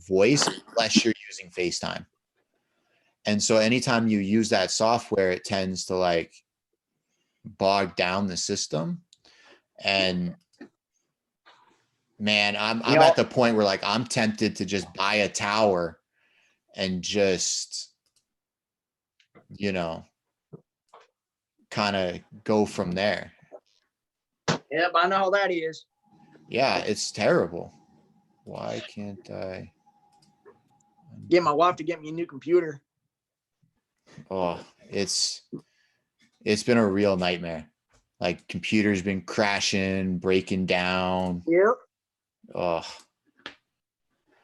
voice unless you're using FaceTime. And so anytime you use that software, it tends to like bog down the system. And man, I'm at the point where like I'm tempted to just buy a tower and just, you know, kind of go from there. Yep, I know how that is. Yeah, it's terrible. Why can't I get my wife to get me a new computer? Oh, it's been a real nightmare. Like computer's been crashing, breaking down. Yep. Oh,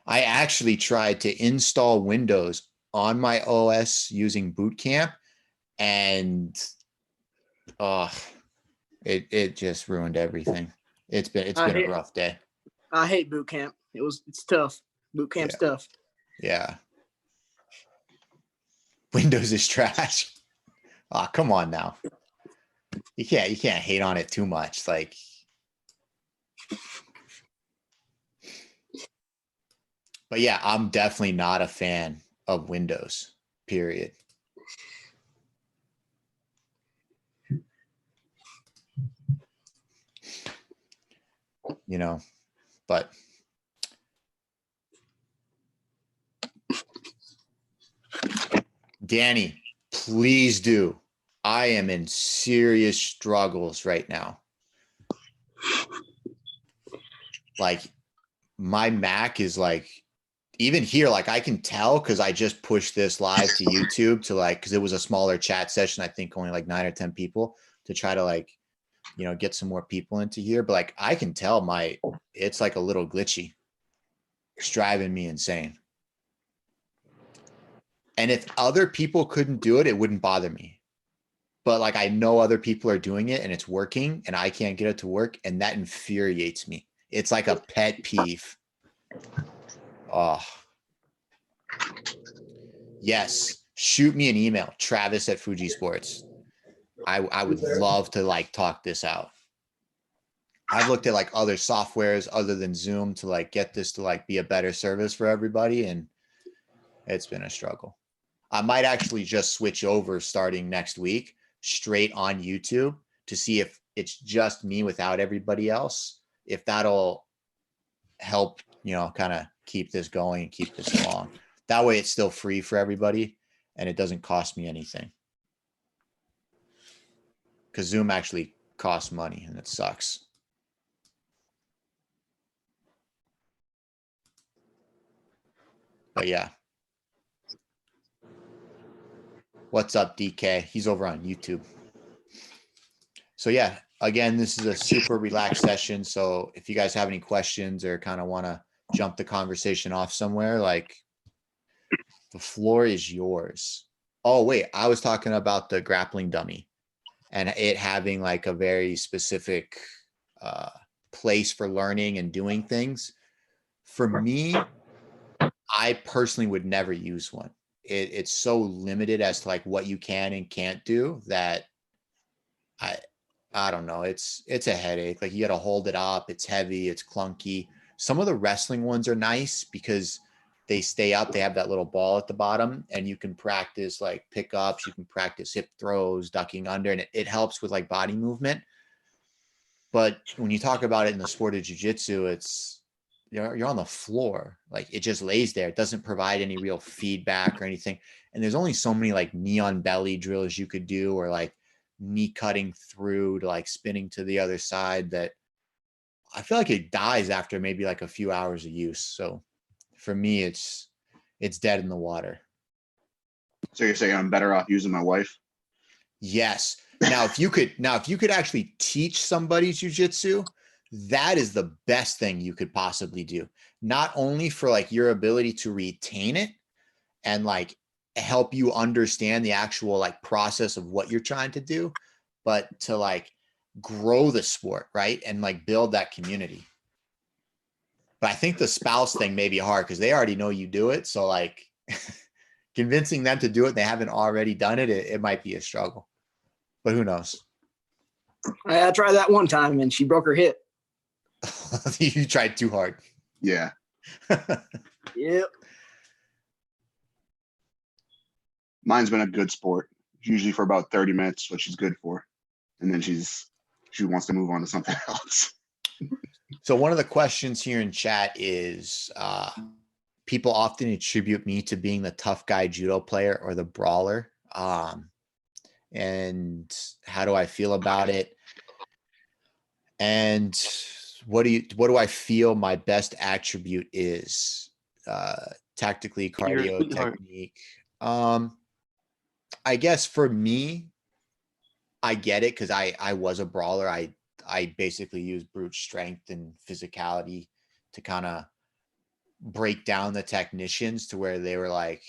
I actually tried to install Windows on my OS using Boot Camp, and it just ruined everything. It's been a rough day. I hate Boot Camp. It's tough. Boot Camp's tough. Yeah. Windows is trash. Oh, come on now. You can't hate on it too much. Like, but yeah, I'm definitely not a fan of Windows, period. You know, but Danny, please do. I am in serious struggles right now. Like my Mac is like, even here, like I can tell because I just pushed this live to YouTube to like, because it was a smaller chat session. I think only like 9 or 10 people to try to like, you know, get some more people into here. But like, I can tell it's like a little glitchy. It's driving me insane. And if other people couldn't do it, it wouldn't bother me. But like, I know other people are doing it and it's working and I can't get it to work. And that infuriates me. It's like a pet peeve. Oh, yes. Shoot me an email, Travis@Fuji Sports. I would love to like talk this out. I've looked at like other softwares other than Zoom to like get this to like be a better service for everybody. And it's been a struggle. I might actually just switch over starting next week straight on YouTube to see if it's just me without everybody else, if that'll help, you know, kind of keep this going and keep this along. That way it's still free for everybody and it doesn't cost me anything. Because Zoom actually costs money and it sucks. But yeah. What's up, DK? He's over on YouTube. So yeah, again, this is a super relaxed session. So if you guys have any questions or kind of want to jump the conversation off somewhere, like the floor is yours. Oh, wait, I was talking about the grappling dummy and it having like a very specific place for learning and doing things. For me, I personally would never use one. It's so limited as to like what you can and can't do that I don't know. It's a headache. Like you got to hold it up. It's heavy. It's clunky. Some of the wrestling ones are nice because they stay up. They have that little ball at the bottom and you can practice like pickups. You can practice hip throws, ducking under, and it helps with like body movement. But when you talk about it in the sport of jiu-jitsu, it's, you're on the floor. Like it just lays there. It doesn't provide any real feedback or anything. And there's only so many like knee on belly drills you could do, or like knee cutting through to like spinning to the other side, that I feel like it dies after maybe like a few hours of use. So for me, it's dead in the water. So you're saying I'm better off using my wife? Yes. Now, if you could actually teach somebody jiu-jitsu, that is the best thing you could possibly do. Not only for like your ability to retain it and like help you understand the actual like process of what you're trying to do, but to like grow the sport, right? And like build that community. But I think the spouse thing may be hard because they already know you do it. So like convincing them to do it, they haven't already done it, it might be a struggle. But who knows? I tried that one time and she broke her hip. You tried too hard. Yeah. Yep. Mine's been a good sport, usually for about 30 minutes, what she's good for. And then she wants to move on to something else. So one of the questions here in chat is people often attribute me to being the tough guy judo player or the brawler. And how do I feel about it? And what do I feel my best attribute is? Tactically, cardio, technique. I guess for me, I get it because I was a brawler. I basically used brute strength and physicality to kind of break down the technicians to where they were like,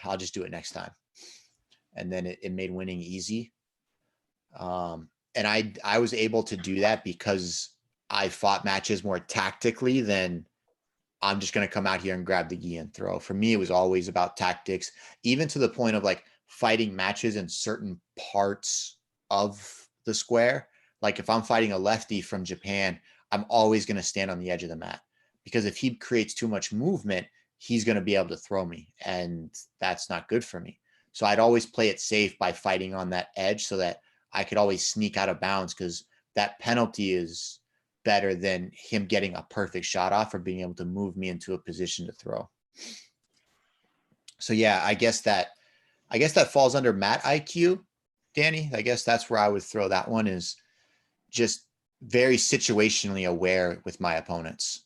I'll just do it next time. And then it made winning easy. And I was able to do that because I fought matches more tactically than I'm just going to come out here and grab the gi and throw. For me, it was always about tactics, even to the point of like fighting matches in certain parts of the square. Like if I'm fighting a lefty from Japan, I'm always going to stand on the edge of the mat because if he creates too much movement, he's going to be able to throw me, and that's not good for me. So I'd always play it safe by fighting on that edge so that I could always sneak out of bounds, because that penalty is better than him getting a perfect shot off or being able to move me into a position to throw. So yeah, I guess that falls under mat IQ, Danny. I guess that's where I would throw that one, is just very situationally aware with my opponents.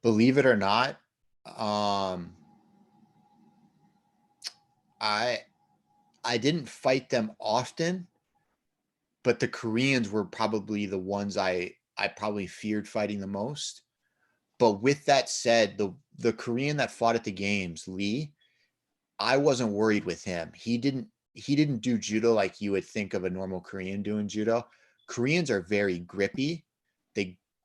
Believe it or not, I didn't fight them often, but the Koreans were probably the ones I probably feared fighting the most. But with that said, the Korean that fought at the games, Lee, I wasn't worried with him. He didn't do judo like you would think of a normal Korean doing judo. Koreans are very grippy.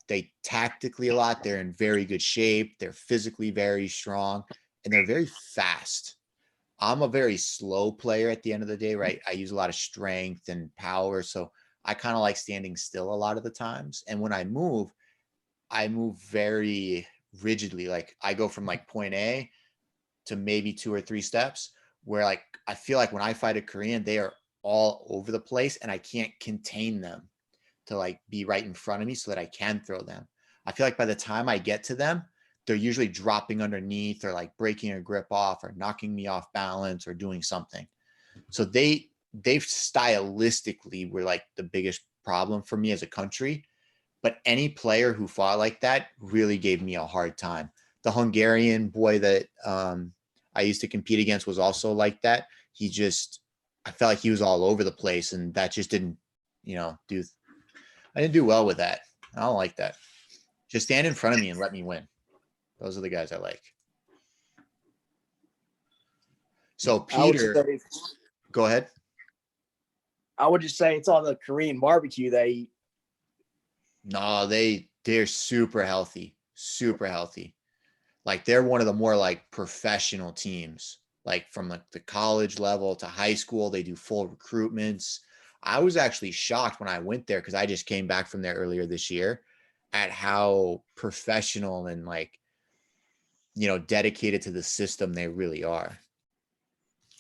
They tactically a lot. They're in very good shape. They're physically very strong, and they're very fast. I'm a very slow player at the end of the day, right? I use a lot of strength and power, so I kind of like standing still a lot of the times. And when I move very rigidly. Like I go from like point A to maybe 2 or 3 steps, where like I feel like when I fight a Korean, they are all over the place and I can't contain them to like be right in front of me so that I can throw them. I feel like by the time I get to them, they're usually dropping underneath or like breaking a grip off or knocking me off balance or doing something. So they've stylistically were like the biggest problem for me as a country. But any player who fought like that really gave me a hard time. The Hungarian boy that I used to compete against was also like that. I felt like he was all over the place, and that just didn't, I didn't do well with that. I don't like that. Just stand in front of me and let me win. Those are the guys I like. So Peter, go ahead. I would just say it's all the Korean barbecue they eat. No, they're super healthy, super healthy. Like they're one of the more like professional teams, like from like the college level to high school. They do full recruitments. I was actually shocked when I went there, because I just came back from there earlier this year, at how professional and like, dedicated to the system they really are.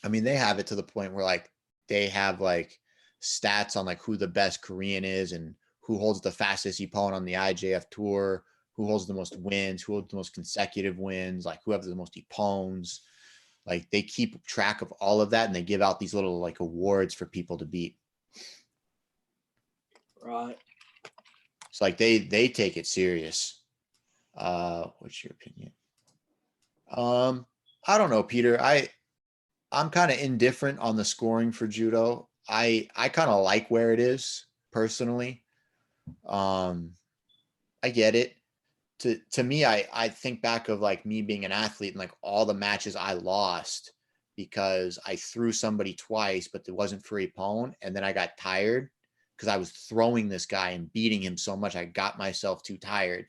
I mean, they have it to the point where like they have like stats on like who the best Korean is and who holds the fastest opponent on the IJF tour, who holds the most wins, who holds the most consecutive wins, like who have the most opponents. Like they keep track of all of that, and they give out these little like awards for people to beat. Right. So like they take it serious. What's your opinion? I don't know, Peter. I'm kind of indifferent on the scoring for judo. I kind of like where it is personally. I get it. To me, I think back of like me being an athlete and like all the matches I lost because I threw somebody twice, but it wasn't for a opponent. And then I got tired because I was throwing this guy and beating him so much. I got myself too tired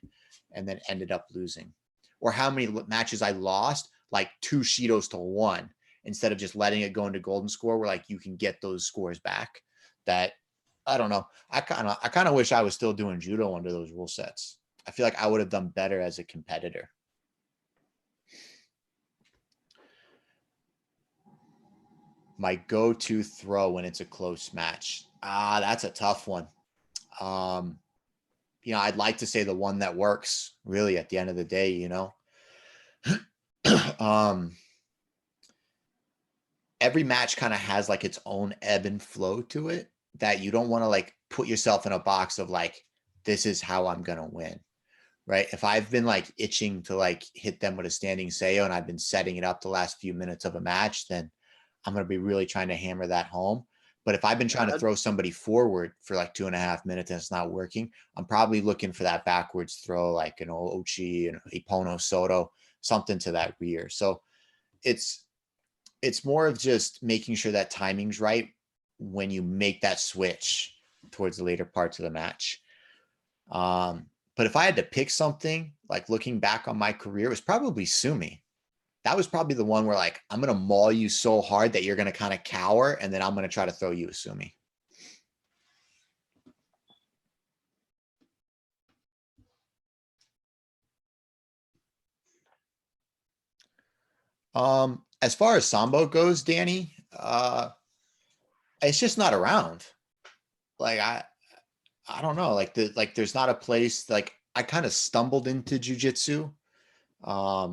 and then ended up losing. or how many matches I lost, like 2 Shidos to 1, instead of just letting it go into golden score where like you can get those scores back. That, I don't know. I kind of wish I was still doing judo under those rule sets. I feel like I would have done better as a competitor. My go-to throw when it's a close match. That's a tough one. You know, I'd like to say the one that works really at the end of the day, you know. Every match kind of has like its own ebb and flow to it, that you don't want to like put yourself in a box of like, this is how I'm going to win. Right. If I've been like itching to like hit them with a standing Seiyo and I've been setting it up the last few minutes of a match, then I'm going to be really trying to hammer that home. But if I've been trying to throw somebody forward for like 2.5 minutes and it's not working, I'm probably looking for that backwards throw, like an Ochi, an Hashimoto Soda, something to that rear. So it's more of just making sure that timing's right when you make that switch towards the later parts of the match. But if I had to pick something, like looking back on my career, it was probably Sumi. That was probably the one where like, I'm going to maul you so hard that you're going to kind of cower, and then I'm going to try to throw you a Sumi. As far as Sambo goes, Danny, it's just not around. Like, I don't know, like there's not a place. Like, I kind of stumbled into jujitsu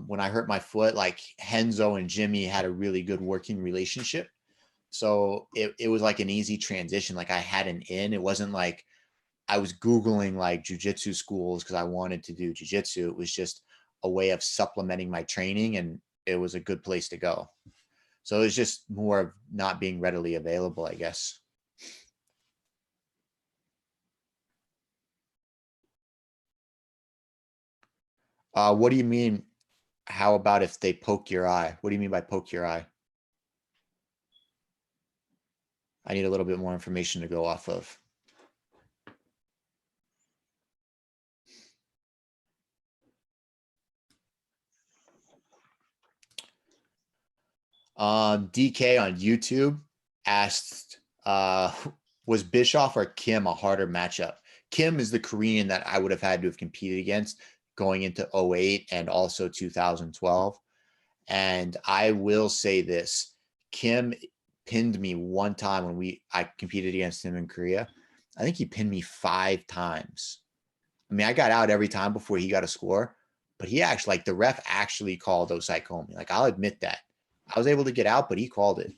when I hurt my foot. Like Henzo and Jimmy had a really good working relationship, so it was like an easy transition. Like I had an in. It wasn't like I was Googling like jujitsu schools because I wanted to do jujitsu. It was just a way of supplementing my training, and it was a good place to go. So it was just more of not being readily available, I guess. What do you mean? How about if they poke your eye? What do you mean by poke your eye? I need a little bit more information to go off of. DK on YouTube asked, was Bischoff or Kim a harder matchup? Kim is the Korean that I would have had to have competed against going into 08 and also 2012. And I will say this, Kim pinned me one time when I competed against him in Korea. I think he pinned me 5 times. I mean, I got out every time before he got a score, but he actually, like, the ref actually called Osai Komi. Like, I'll admit that. I was able to get out, but he called it.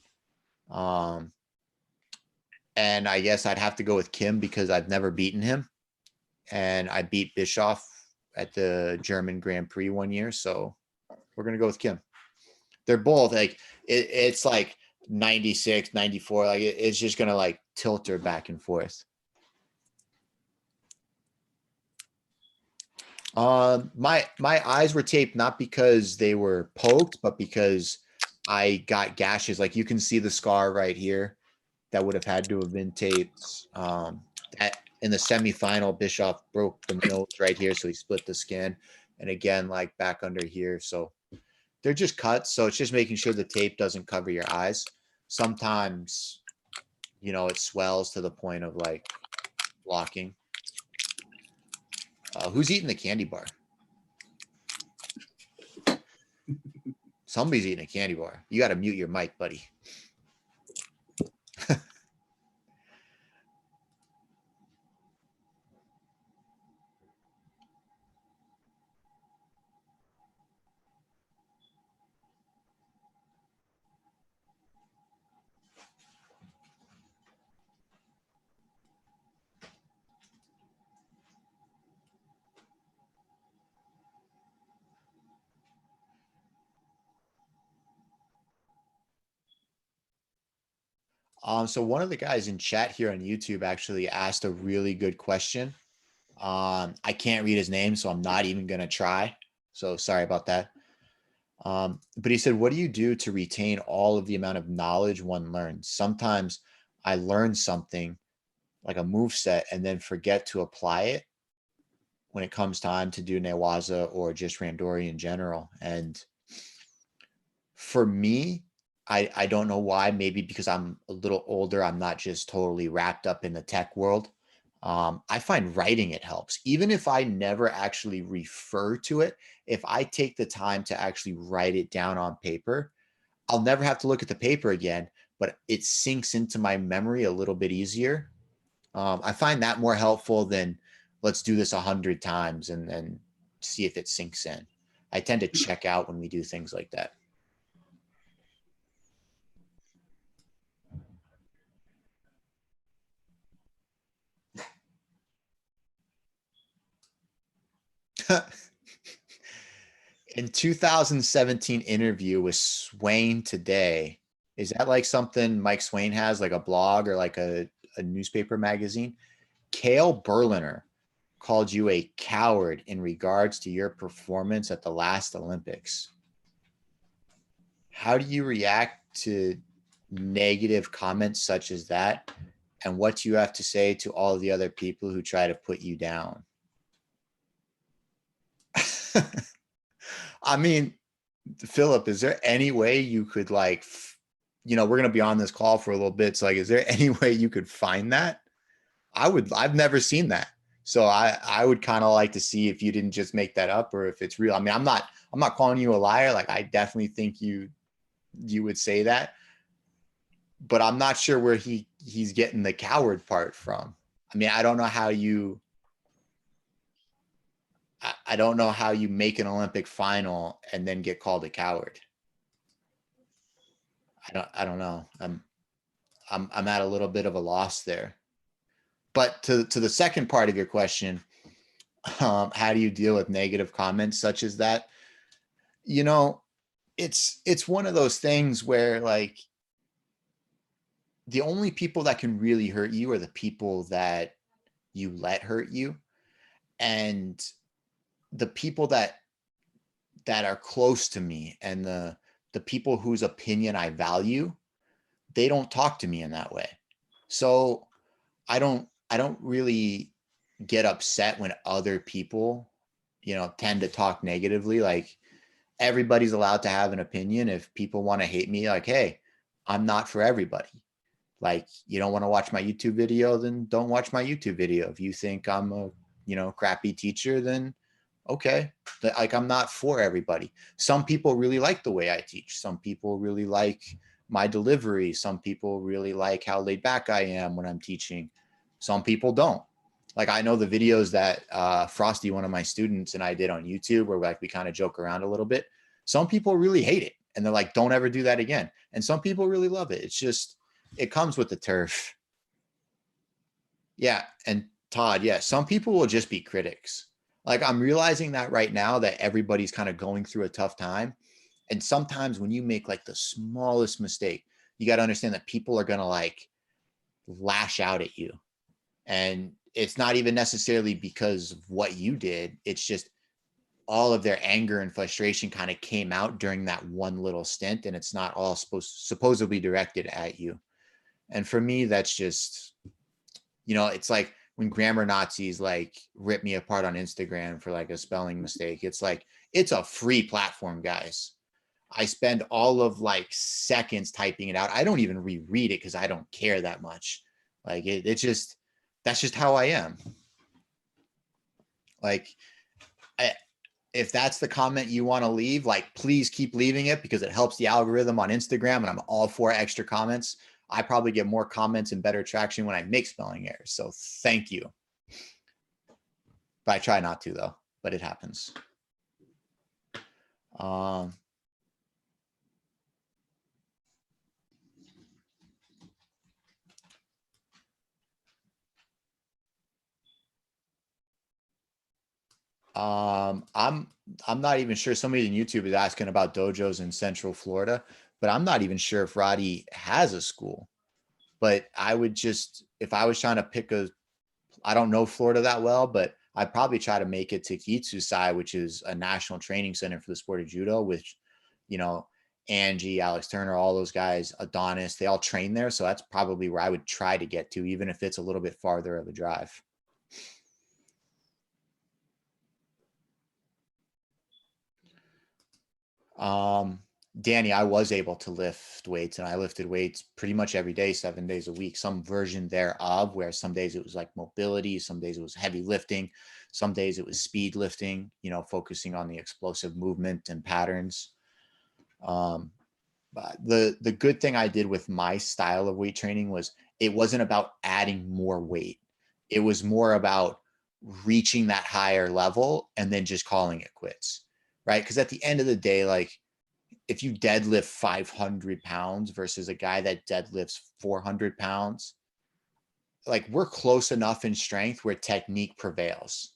And I guess I'd have to go with Kim because I've never beaten him. And I beat Bischoff at the German Grand Prix one year. So we're going to go with Kim. They're both like, it's like 96, 94. Like it's just going to like tilt her back and forth. My eyes were taped not because they were poked, but because I got gashes. Like you can see the scar right here that would have had to have been taped. In the semifinal, Bischoff broke the nose right here, so he split the skin. And again, like back under here. So they're just cuts. So it's just making sure the tape doesn't cover your eyes. Sometimes, you know, it swells to the point of like blocking. Who's eating the candy bar? Somebody's eating a candy bar. You got to mute your mic, buddy. So one of the guys in chat here on YouTube actually asked a really good question. I can't read his name, so I'm not even going to try. So sorry about that. But he said, what do you do to retain all of the amount of knowledge one learns? Sometimes I learn something like a move set and then forget to apply it, when it comes time to do Newaza or just Randori in general. And for me, I don't know why, maybe because I'm a little older, I'm not just totally wrapped up in the tech world. I find writing it helps. Even if I never actually refer to it, if I take the time to actually write it down on paper, I'll never have to look at the paper again, but it sinks into my memory a little bit easier. I find that more helpful than let's do this 100 times and then see if it sinks in. I tend to check out when we do things like that. In 2017 interview with Swain Today, is that like something Mike Swain has, like a blog or like a newspaper magazine? Kale Berliner called you a coward in regards to your performance at the last Olympics. How do you react to negative comments such as that? And what do you have to say to all the other people who try to put you down? I mean, Philip, is there any way you could like, we're going to be on this call for a little bit. So like, is there any way you could find that? I've never seen that. So I would kind of like to see if you didn't just make that up or if it's real. I mean, I'm not calling you a liar. Like, I definitely think you would say that, but I'm not sure where he's getting the coward part from. I mean, I don't know how you make an Olympic final and then get called a coward. I don't know. I'm at a little bit of a loss there. But to the second part of your question, how do you deal with negative comments such as that? It's one of those things where like the only people that can really hurt you are the people that you let hurt you. And the people that are close to me and the people whose opinion I value, they don't talk to me in that way. So I don't really get upset when other people, tend to talk negatively. Like, everybody's allowed to have an opinion. If people want to hate me, like, hey, I'm not for everybody. Like, you don't want to watch my YouTube video, then don't watch my YouTube video. If you think I'm a, crappy teacher, then okay. Like, I'm not for everybody. Some people really like the way I teach. Some people really like my delivery. Some people really like how laid back I am when I'm teaching. Some people don't. Like, I know the videos that Frosty, one of my students, and I did on YouTube where like we kind of joke around a little bit. Some people really hate it and they're like, don't ever do that again. And some people really love it. It's just, it comes with the turf. Yeah. And Todd, yeah, some people will just be critics. Like, I'm realizing that right now that everybody's kind of going through a tough time. And sometimes when you make like the smallest mistake, you got to understand that people are going to like lash out at you. And it's not even necessarily because of what you did. It's just all of their anger and frustration kind of came out during that one little stint. And it's not all supposedly directed at you. And for me, that's just, it's like when grammar Nazis like rip me apart on Instagram for like a spelling mistake. It's like, it's a free platform, guys. I spend all of like seconds typing it out. I don't even reread it because I don't care that much. Like, it's just, that's just how I am. Like, if that's the comment you want to leave, like, please keep leaving it because it helps the algorithm on Instagram, and I'm all for extra comments. I probably get more comments and better traction when I make spelling errors. So thank you. But I try not to, though, but it happens. I'm not even sure. Somebody on YouTube is asking about dojos in Central Florida, but I'm not even sure if Roddy has a school. But I would just, if I was trying to pick I don't know Florida that well, but I'd probably try to make it to Kitsusai, which is a national training center for the sport of judo, which, Angie, Alex Turner, all those guys, Adonis, they all train there. So that's probably where I would try to get to, even if it's a little bit farther of a drive. Danny, I was able to lift weights, and I lifted weights pretty much every day, 7 days a week, some version thereof, where some days it was like mobility, some days it was heavy lifting, some days it was speed lifting, focusing on the explosive movement and patterns. But the good thing I did with my style of weight training was it wasn't about adding more weight. It was more about reaching that higher level and then just calling it quits, right? Because at the end of the day, like, if you deadlift 500 pounds versus a guy that deadlifts 400 pounds, like, we're close enough in strength where technique prevails.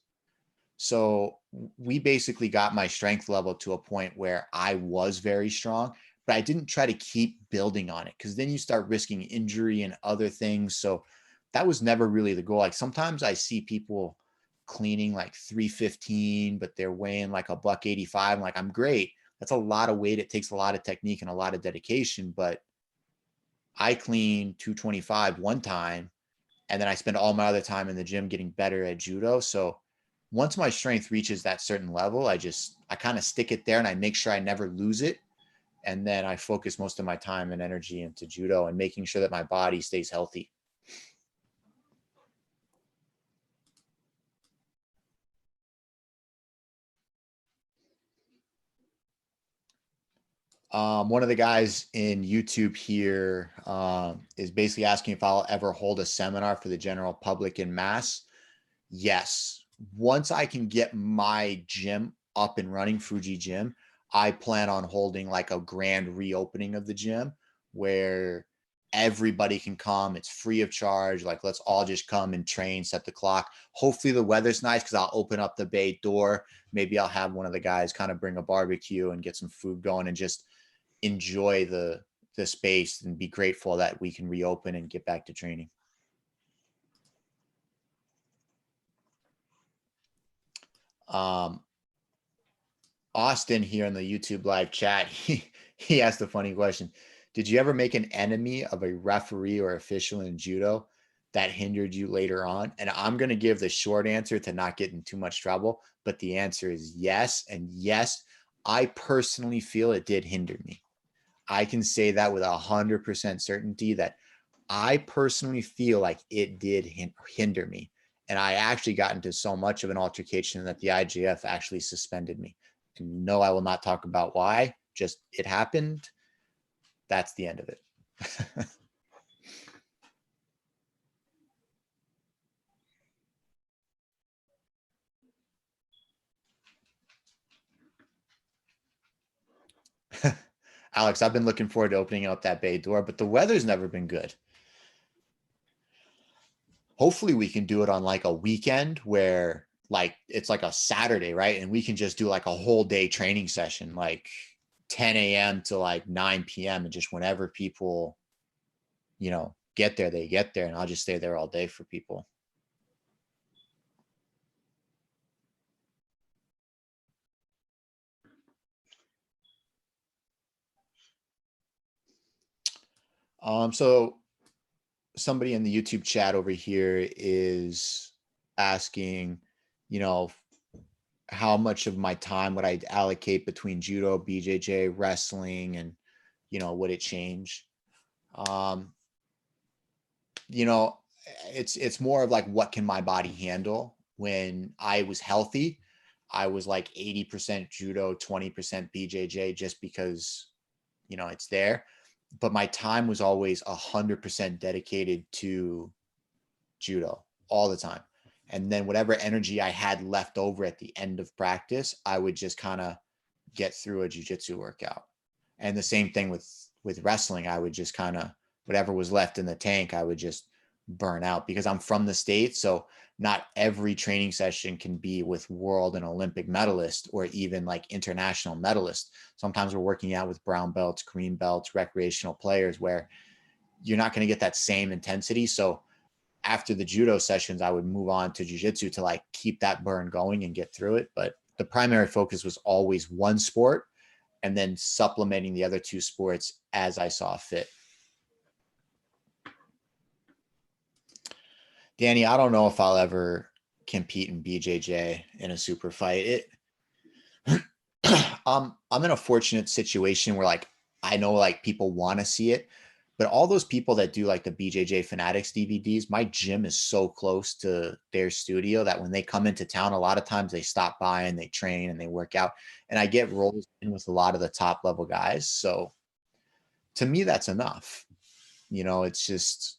So we basically got my strength level to a point where I was very strong, but I didn't try to keep building on it, because then you start risking injury and other things. So that was never really the goal. Like, sometimes I see people cleaning like 315, but they're weighing like a $185. I'm like, I'm great. That's a lot of weight. It takes a lot of technique and a lot of dedication, but I clean 225 one time, and then I spend all my other time in the gym getting better at judo. So once my strength reaches that certain level, I kind of stick it there and I make sure I never lose it. And then I focus most of my time and energy into judo and making sure that my body stays healthy. One of the guys in YouTube here is basically asking if I'll ever hold a seminar for the general public in mass. Yes. Once I can get my gym up and running, Fuji Gym, I plan on holding like a grand reopening of the gym where everybody can come. It's free of charge. Like, let's all just come and train, set the clock. Hopefully the weather's nice, because I'll open up the bay door. Maybe I'll have one of the guys kind of bring a barbecue and get some food going and just enjoy the space and be grateful that we can reopen and get back to training. Austin here in the YouTube live chat, he asked a funny question. Did you ever make an enemy of a referee or official in judo that hindered you later on? And I'm going to give the short answer to not get in too much trouble, but the answer is yes. And yes, I personally feel it did hinder me. I can say that with 100% certainty that I personally feel like it did hinder me. And I actually got into so much of an altercation that the IJF actually suspended me. And no, I will not talk about why. Just, it happened. That's the end of it. Alex, I've been looking forward to opening up that bay door, but the weather's never been good. Hopefully we can do it on like a weekend where like it's like a Saturday, right? And we can just do like a whole day training session, like 10 a.m. to like 9 p.m. and just whenever people, get there, they get there, and I'll just stay there all day for people. So somebody in the YouTube chat over here is asking, how much of my time would I allocate between judo, BJJ, wrestling, and, would it change? It's more of like, what can my body handle? When I was healthy, I was like 80% judo, 20% BJJ, just because, it's there. But my time was always 100% dedicated to judo all the time. And then whatever energy I had left over at the end of practice, I would just kind of get through a jiu-jitsu workout. And the same thing with wrestling. I would just kind of, whatever was left in the tank, I would just burn out, because I'm from the States. So not every training session can be with world and Olympic medalists or even like international medalists. Sometimes we're working out with brown belts, green belts, recreational players, where you're not going to get that same intensity. So after the judo sessions, I would move on to jiu-jitsu to like keep that burn going and get through it. But the primary focus was always one sport, and then supplementing the other two sports as I saw fit. Danny, I don't know if I'll ever compete in BJJ in a super fight. I'm in a fortunate situation where like, I know like people want to see it, but all those people that do like the BJJ Fanatics DVDs, my gym is so close to their studio that when they come into town, a lot of times they stop by and they train and they work out, and I get roles in with a lot of the top level guys. So to me, that's enough. It's just,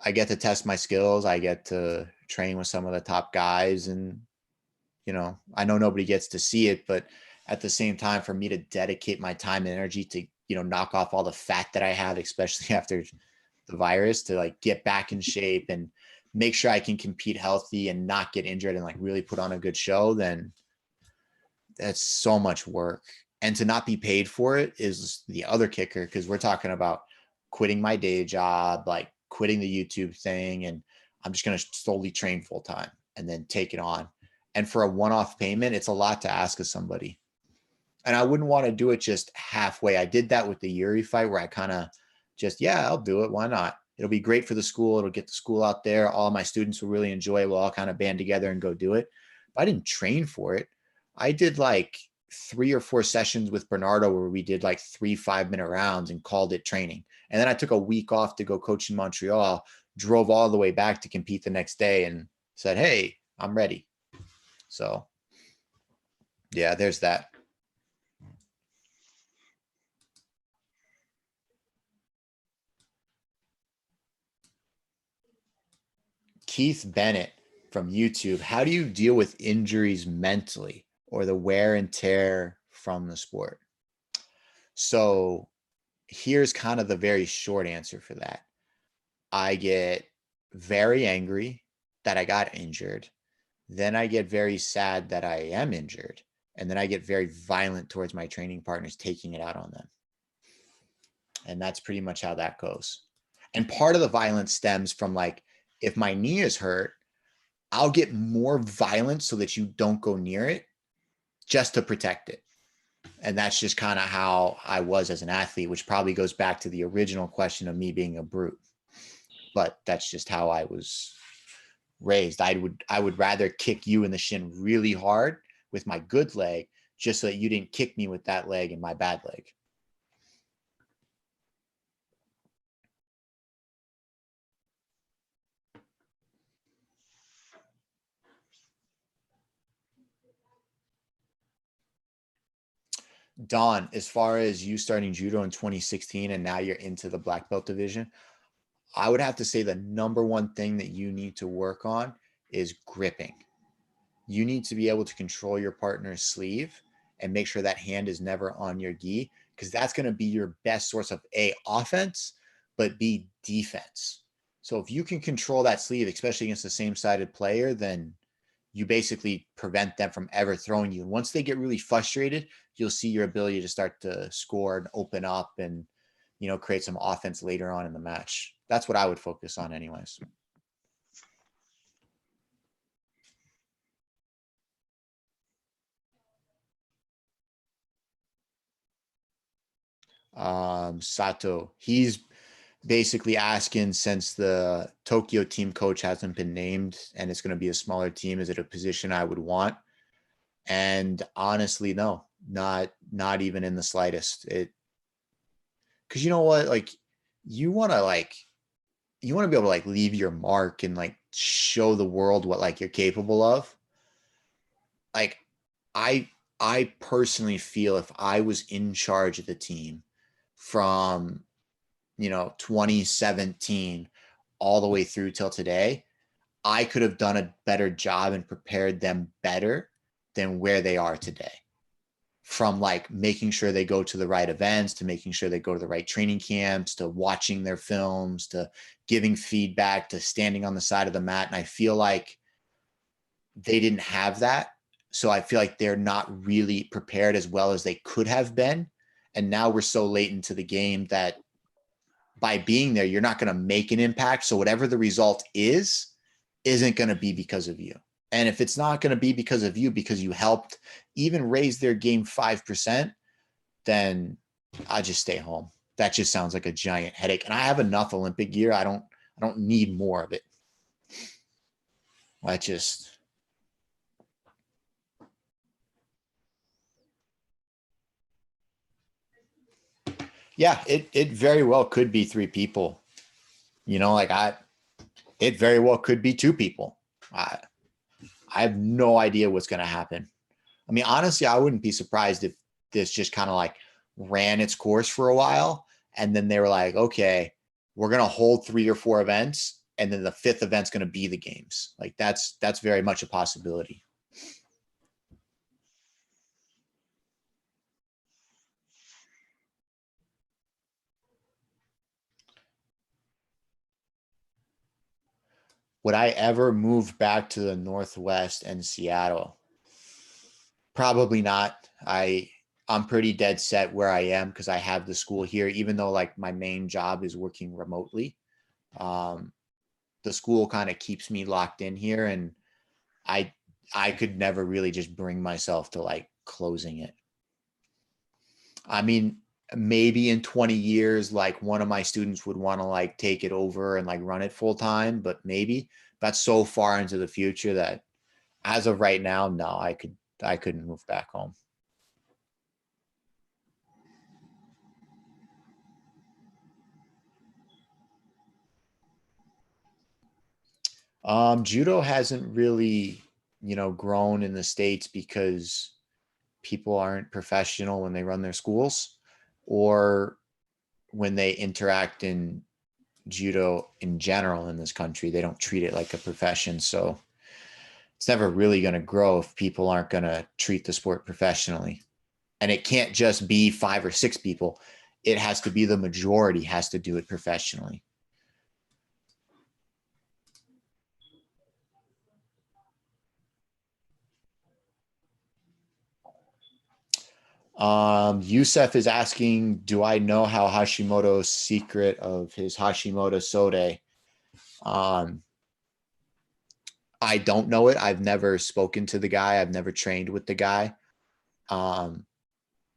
I get to test my skills. I get to train with some of the top guys, and I know nobody gets to see it, but at the same time, for me to dedicate my time and energy to, knock off all the fat that I have, especially after the virus, to like get back in shape and make sure I can compete healthy and not get injured and like really put on a good show, then that's so much work. And to not be paid for it is the other kicker, because we're talking about quitting my day job, like quitting the YouTube thing, and I'm just going to solely train full time and then take it on. And for a one-off payment, it's a lot to ask of somebody. And I wouldn't want to do it just halfway. I did that with the Yuri fight where I kind of just, yeah, I'll do it. Why not? It'll be great for the school. It'll get the school out there. All my students will really enjoy it. We'll all kind of band together and go do it. But I didn't train for it. I did like 3 or 4 sessions with Bernardo where we did like 3 5-minute rounds and called it training. And then I took a week off to go coach in Montreal, drove all the way back to compete the next day and said, hey, I'm ready. So yeah, there's that. Keith Bennett from YouTube. How do you deal with injuries mentally or the wear and tear from the sport? So here's kind of the very short answer for that. I get very angry that I got injured. Then I get very sad that I am injured. And then I get very violent towards my training partners, taking it out on them. And that's pretty much how that goes. And part of the violence stems from like, if my knee is hurt, I'll get more violent so that you don't go near it just to protect it. And that's just kind of how I was as an athlete, which probably goes back to the original question of me being a brute. But that's just how I was raised. I would rather kick you in the shin really hard with my good leg just so that you didn't kick me with that leg and my bad leg. Don, as far as you starting judo in 2016 and now you're into the black belt division, I would have to say the number one thing that you need to work on is gripping. You need to be able to control your partner's sleeve and make sure that hand is never on your gi, because that's going to be your best source of A, offense, but B, defense. So if you can control that sleeve, especially against the same-sided player, then you basically prevent them from ever throwing you. Once they get really frustrated, you'll see your ability to start to score and open up and, create some offense later on in the match. That's what I would focus on anyways. Sato, he's basically asking, since the Tokyo team coach hasn't been named and it's going to be a smaller team, is it a position I would want? And honestly, no, not even in the slightest. Because you know what, like you want to be able to like leave your mark and like show the world what like you're capable of. Like I personally feel if I was in charge of the team from 2017 all the way through till today, I could have done a better job and prepared them better than where they are today. From like making sure they go to the right events, to making sure they go to the right training camps, to watching their films, to giving feedback, to standing on the side of the mat. And I feel like they didn't have that. So I feel like they're not really prepared as well as they could have been. And now we're so late into the game that by being there, you're not going to make an impact. So whatever the result isn't going to be because of you. And if it's not going to be because of you, because you helped even raise their game 5%, then I'll just stay home. That just sounds like a giant headache. And I have enough Olympic gear. I don't need more of it. I just, Yeah, it very well could be 3 people. You know, like it very well could be 2 people. I have no idea what's going to happen. I mean, honestly, I wouldn't be surprised if this just kind of like ran its course for a while. And then they were like, okay, we're going to hold 3 or 4 events. And then the 5th event's going to be the games. Like that's very much a possibility. Would I ever move back to the Northwest and Seattle? Probably not. I'm pretty dead set where I am because I have the school here, even though like my main job is working remotely. The school kind of keeps me locked in here, and I could never really just bring myself to like closing it. I mean, maybe in 20 years, like one of my students would want to like take it over and like run it full time, but maybe that's so far into the future that as of right now, no, I couldn't move back home. Judo hasn't really, grown in the States because people aren't professional when they run their schools or when they interact in judo in general in this country. They don't treat it like a profession. So it's never really going to grow if people aren't going to treat the sport professionally. And it can't just be 5 or 6 people. It has to be the majority has to do it professionally. Youssef is asking, do I know how Hashimoto's secret of his Hashimoto Soda? I don't know it. I've never spoken to the guy. I've never trained with the guy. But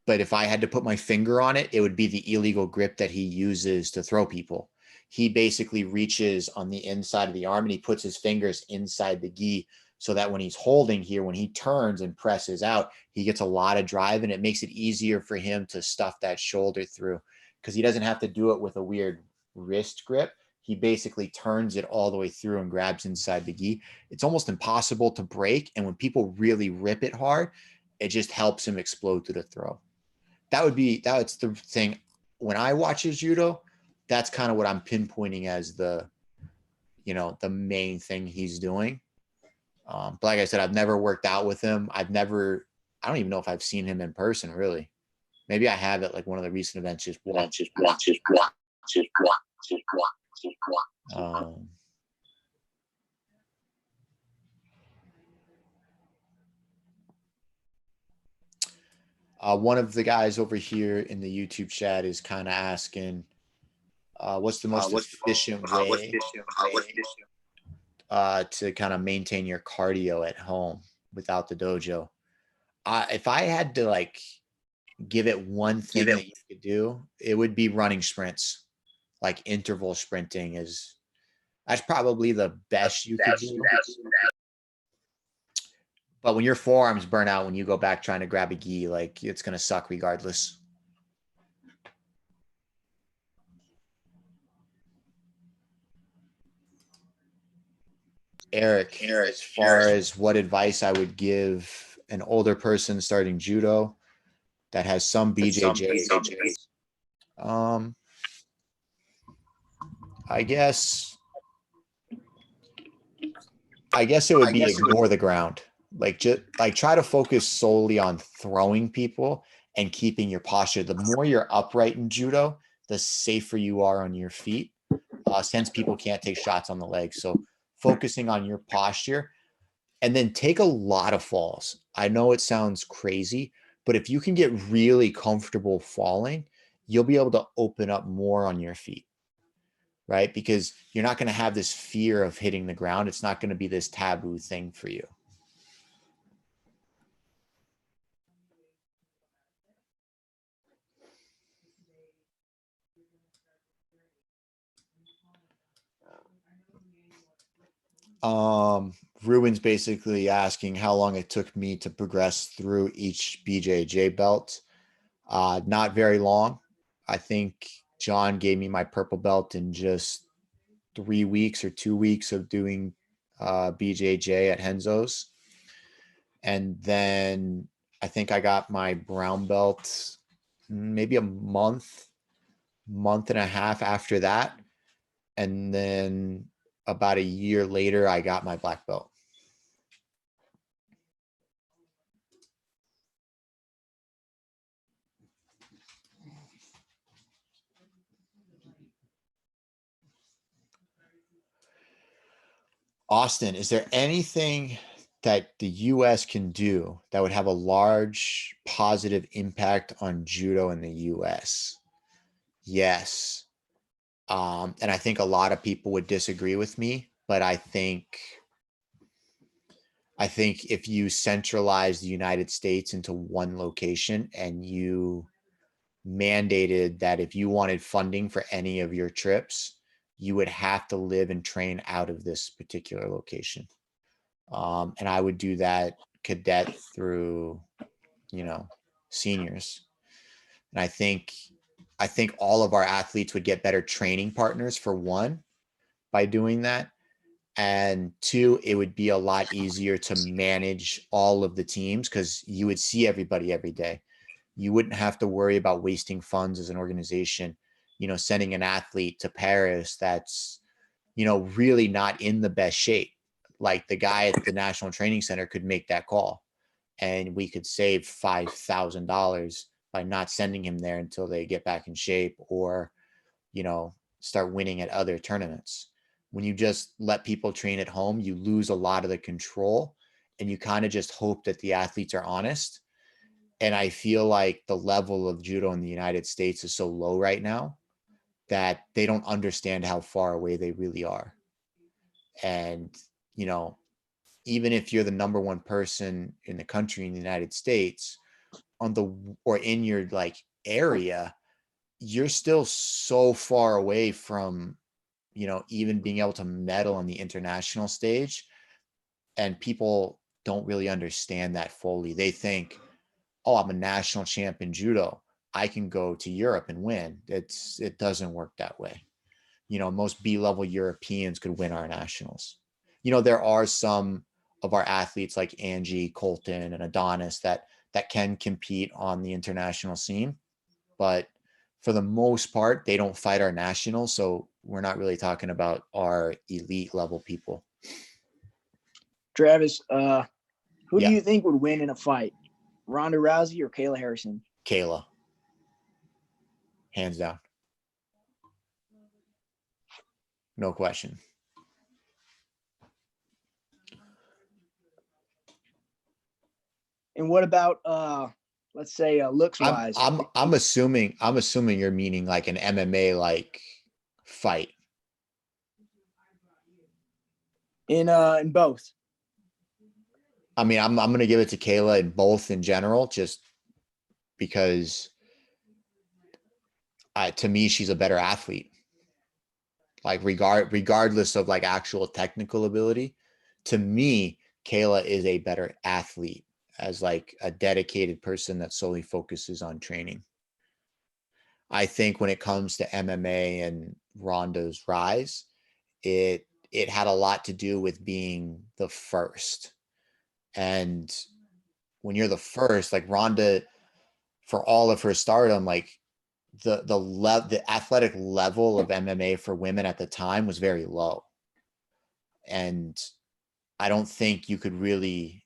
if I had to put my finger on it, it would be the illegal grip that he uses to throw people. He basically reaches on the inside of the arm and he puts his fingers inside the gi so that when he's holding here, when he turns and presses out, he gets a lot of drive and it makes it easier for him to stuff that shoulder through because he doesn't have to do it with a weird wrist grip. He basically turns it all the way through and grabs inside the gi. It's almost impossible to break. And when people really rip it hard, it just helps him explode through the throw. That's the thing. When I watch his judo, that's kind of what I'm pinpointing as the main thing he's doing. But like I said, I've never worked out with him. I don't even know if I've seen him in person, really. Maybe I have at like one of the recent events. One of the guys over here in the YouTube chat is kind of asking, what's the most efficient way to kind of maintain your cardio at home without the dojo? If I had to like give it one thing that you could do, it would be running sprints. Like interval sprinting that's probably the best you could do. But when your forearms burn out, when you go back trying to grab a gi, like it's going to suck regardless. Eric, as far as what advice I would give an older person starting judo that has some BJJ, I guess it would be ignore the ground. Like just like try to focus solely on throwing people and keeping your posture. The more you're upright in judo, the safer you are on your feet. Since people can't take shots on the legs. So focusing on your posture and then take a lot of falls. I know it sounds crazy, but if you can get really comfortable falling, you'll be able to open up more on your feet, right? Because you're not going to have this fear of hitting the ground. It's not going to be this taboo thing for you. Ruben's basically asking how long it took me to progress through each BJJ belt. Not very long. I think John gave me my purple belt in just 3 weeks or 2 weeks of doing BJJ at Henzo's. And then I think I got my brown belt maybe a month and a half after that. And then about a year later, I got my black belt. Austin, is there anything that the US can do that would have a large positive impact on judo in the US? Yes. And I think a lot of people would disagree with me, but I think if you centralize the United States into one location and you mandated that if you wanted funding for any of your trips, you would have to live and train out of this particular location. And I would do that cadet through, seniors. And I think all of our athletes would get better training partners, for one, by doing that. And two, it would be a lot easier to manage all of the teams because you would see everybody every day. You wouldn't have to worry about wasting funds as an organization, sending an athlete to Paris that's, really not in the best shape. Like the guy at the National Training Center could make that call and we could save $5,000 by not sending him there until they get back in shape or, start winning at other tournaments. When you just let people train at home, you lose a lot of the control and you kind of just hope that the athletes are honest. And I feel like the level of judo in the United States is so low right now that they don't understand how far away they really are. And, even if you're the number one person in the country in the United States or in your area, you're still so far away from, even being able to medal on the international stage. And people don't really understand that fully. They think, oh, I'm a national champ in judo, I can go to Europe and win. It doesn't work that way. Most B-level Europeans could win our nationals. There are some of our athletes like Angie, Colton, and Adonis that can compete on the international scene, but for the most part, they don't fight our nationals. So we're not really talking about our elite level people. Travis, who do you think would win in a fight? Ronda Rousey or Kayla Harrison? Kayla. Hands down. No question. And what about let's say looks wise? I'm assuming you're meaning like an MMA fight. In both. I mean, I'm gonna give it to Kayla in both in general, just because to me she's a better athlete. Regardless of actual technical ability, to me Kayla is a better athlete as a dedicated person that solely focuses on training. I think when it comes to MMA and Ronda's rise, it had a lot to do with being the first. And when you're the first, Ronda, for all of her stardom, the athletic level of MMA for women at the time was very low. And I don't think you could really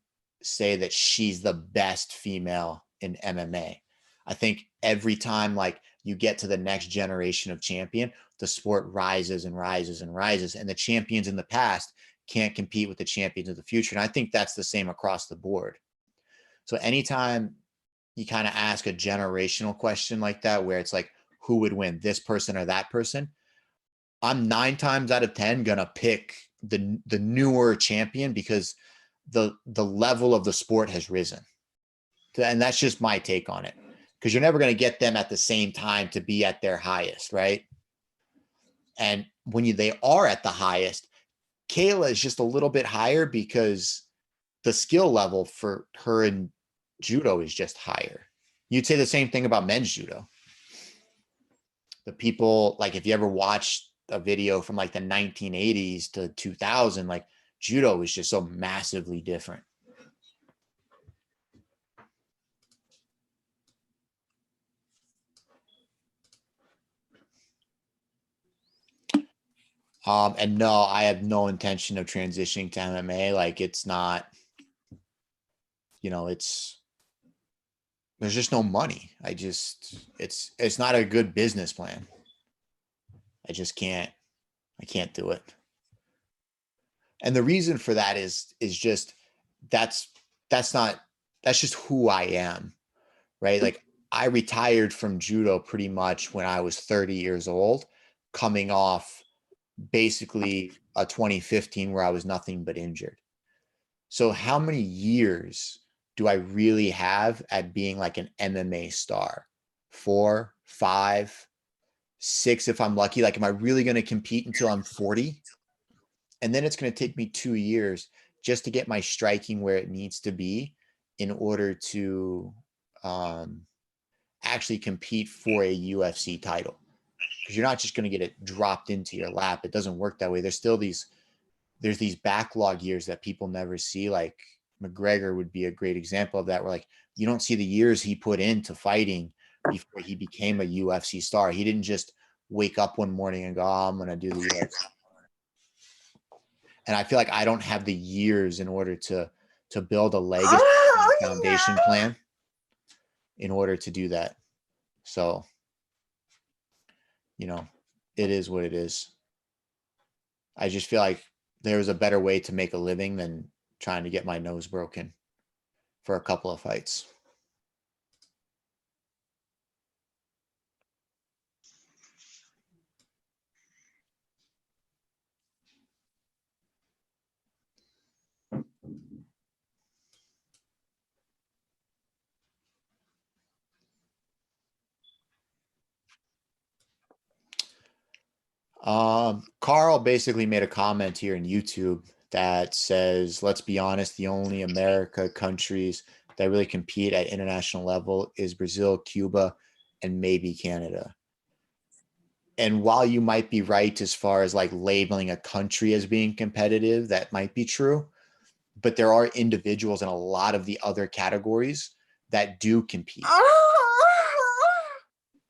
say that she's the best female in MMA. I think every time you get to the next generation of champion, the sport rises and rises and rises, and the champions in the past can't compete with the champions of the future. And I think that's the same across the board. So anytime you kind of ask a generational question like that, where it's who would win, this person or that person, I'm 9 times out of 10 gonna pick the newer champion because the level of the sport has risen. And that's just my take on it, because you're never going to get them at the same time to be at their highest, right? And when they are at the highest, Kayla is just a little bit higher because the skill level for her in judo is just higher. You'd say the same thing about men's judo. the people, like if you ever watched a video from like the 1980s to 2000, like judo was just so massively different. And no, I have no intention of transitioning to MMA. Like it's not, you know, there's just no money. It's not a good business plan. I can't do it. And the reason for that is just that's just who I am, right? Like I retired from judo pretty much when I was 30 years old, coming off basically a 2015 where I was nothing but injured. So how many years do I really have at being like an MMA star? 4, 5, 6 if I'm lucky. Like, am I really going to compete until I'm 40? And then it's going to take me 2 years just to get my striking where it needs to be in order to actually compete for a UFC title. Because you're not just going to get it dropped into your lap. It doesn't work that way. There's these backlog years that people never see. Like McGregor would be a great example of that, where like you don't see the years he put into fighting before he became a UFC star. He didn't just wake up one morning and go, oh, I'm going to do the UFC. And I feel like I don't have the years in order to build a legacy foundation plan in order to do that. So, you know, it is what it is. I just feel like there's a better way to make a living than trying to get my nose broken for a couple of fights. Carl basically made a comment here in YouTube that says, let's be honest, the only America countries that really compete at international level is Brazil, Cuba, and maybe Canada. And while you might be right as far as like labeling a country as being competitive, that might be true. But there are individuals in a lot of the other categories that do compete.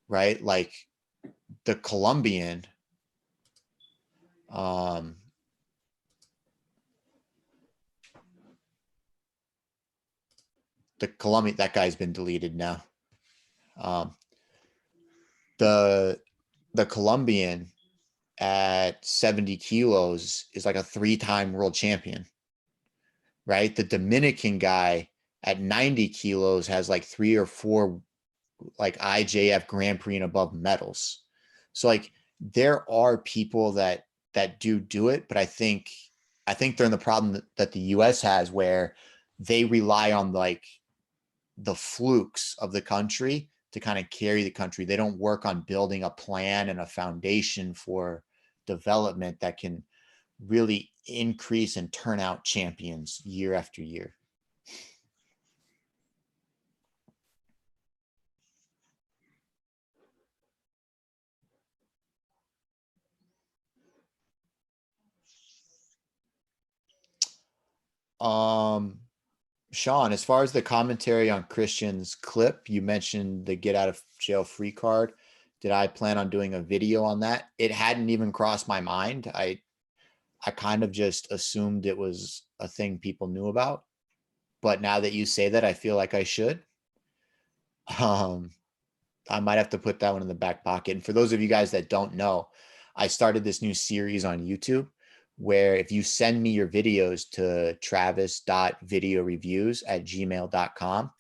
Right? Like the Colombian, that guy's been deleted now. The Colombian at 70 kilos is like a 3-time world champion, right? The Dominican guy at 90 kilos has like 3 or 4 like IJF Grand Prix and above medals. So like there are people that do it, but I think they're in the problem that the US has, where they rely on like the flukes of the country to kind of carry the country. They don't work on building a plan and a foundation for development that can really increase and turn out champions year after year. Sean, as far as the commentary on Christian's clip, you mentioned the get out of jail free card. Did I plan on doing a video on that? It hadn't even crossed my mind. I kind of just assumed it was a thing people knew about. But now that you say that, I feel like I should. I might have to put that one in the back pocket. And for those of you guys that don't know, I started this new series on YouTube where if you send me your videos to travis.videoreviews@gmail.com,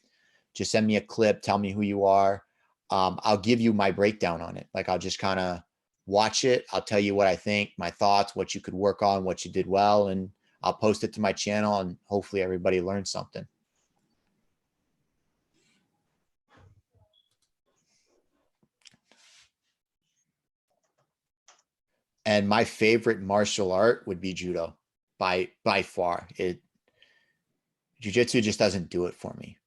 just send me a clip, tell me who you are. I'll give you my breakdown on it. Like I'll just kind of watch it. I'll tell you what I think, my thoughts, what you could work on, what you did well, and I'll post it to my channel and hopefully everybody learns something. And my favorite martial art would be judo by far. Jiu-jitsu just doesn't do it for me.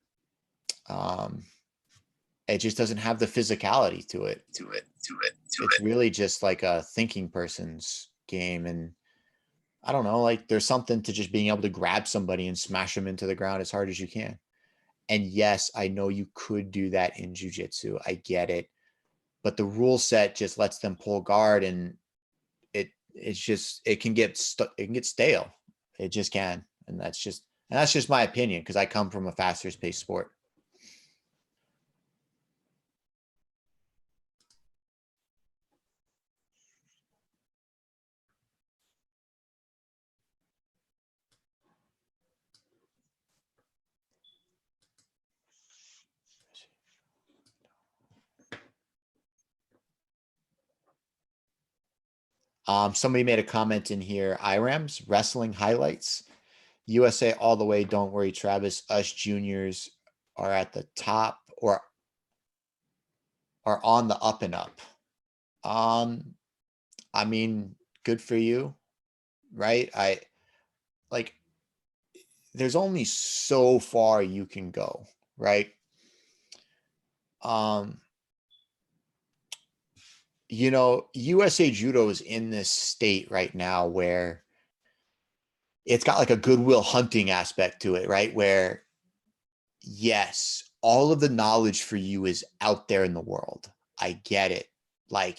It just doesn't have the physicality to it. It's really just like a thinking person's game. And I don't know, like there's something to just being able to grab somebody and smash them into the ground as hard as you can. And yes, I know you could do that in jiu-jitsu. I get it. But the rule set just lets them pull guard, and it can get stale. It just can. And that's just my opinion, because I come from a faster paced sport. Somebody made a comment in here. IRAMs, wrestling highlights. USA all the way. Don't worry, Travis. Us juniors are at the top, or are on the up and up. I mean, good for you, right? There's only so far you can go, right? USA Judo is in this state right now where it's got like a Goodwill Hunting aspect to it, right? Where, yes, all of the knowledge for you is out there in the world. I get it. Like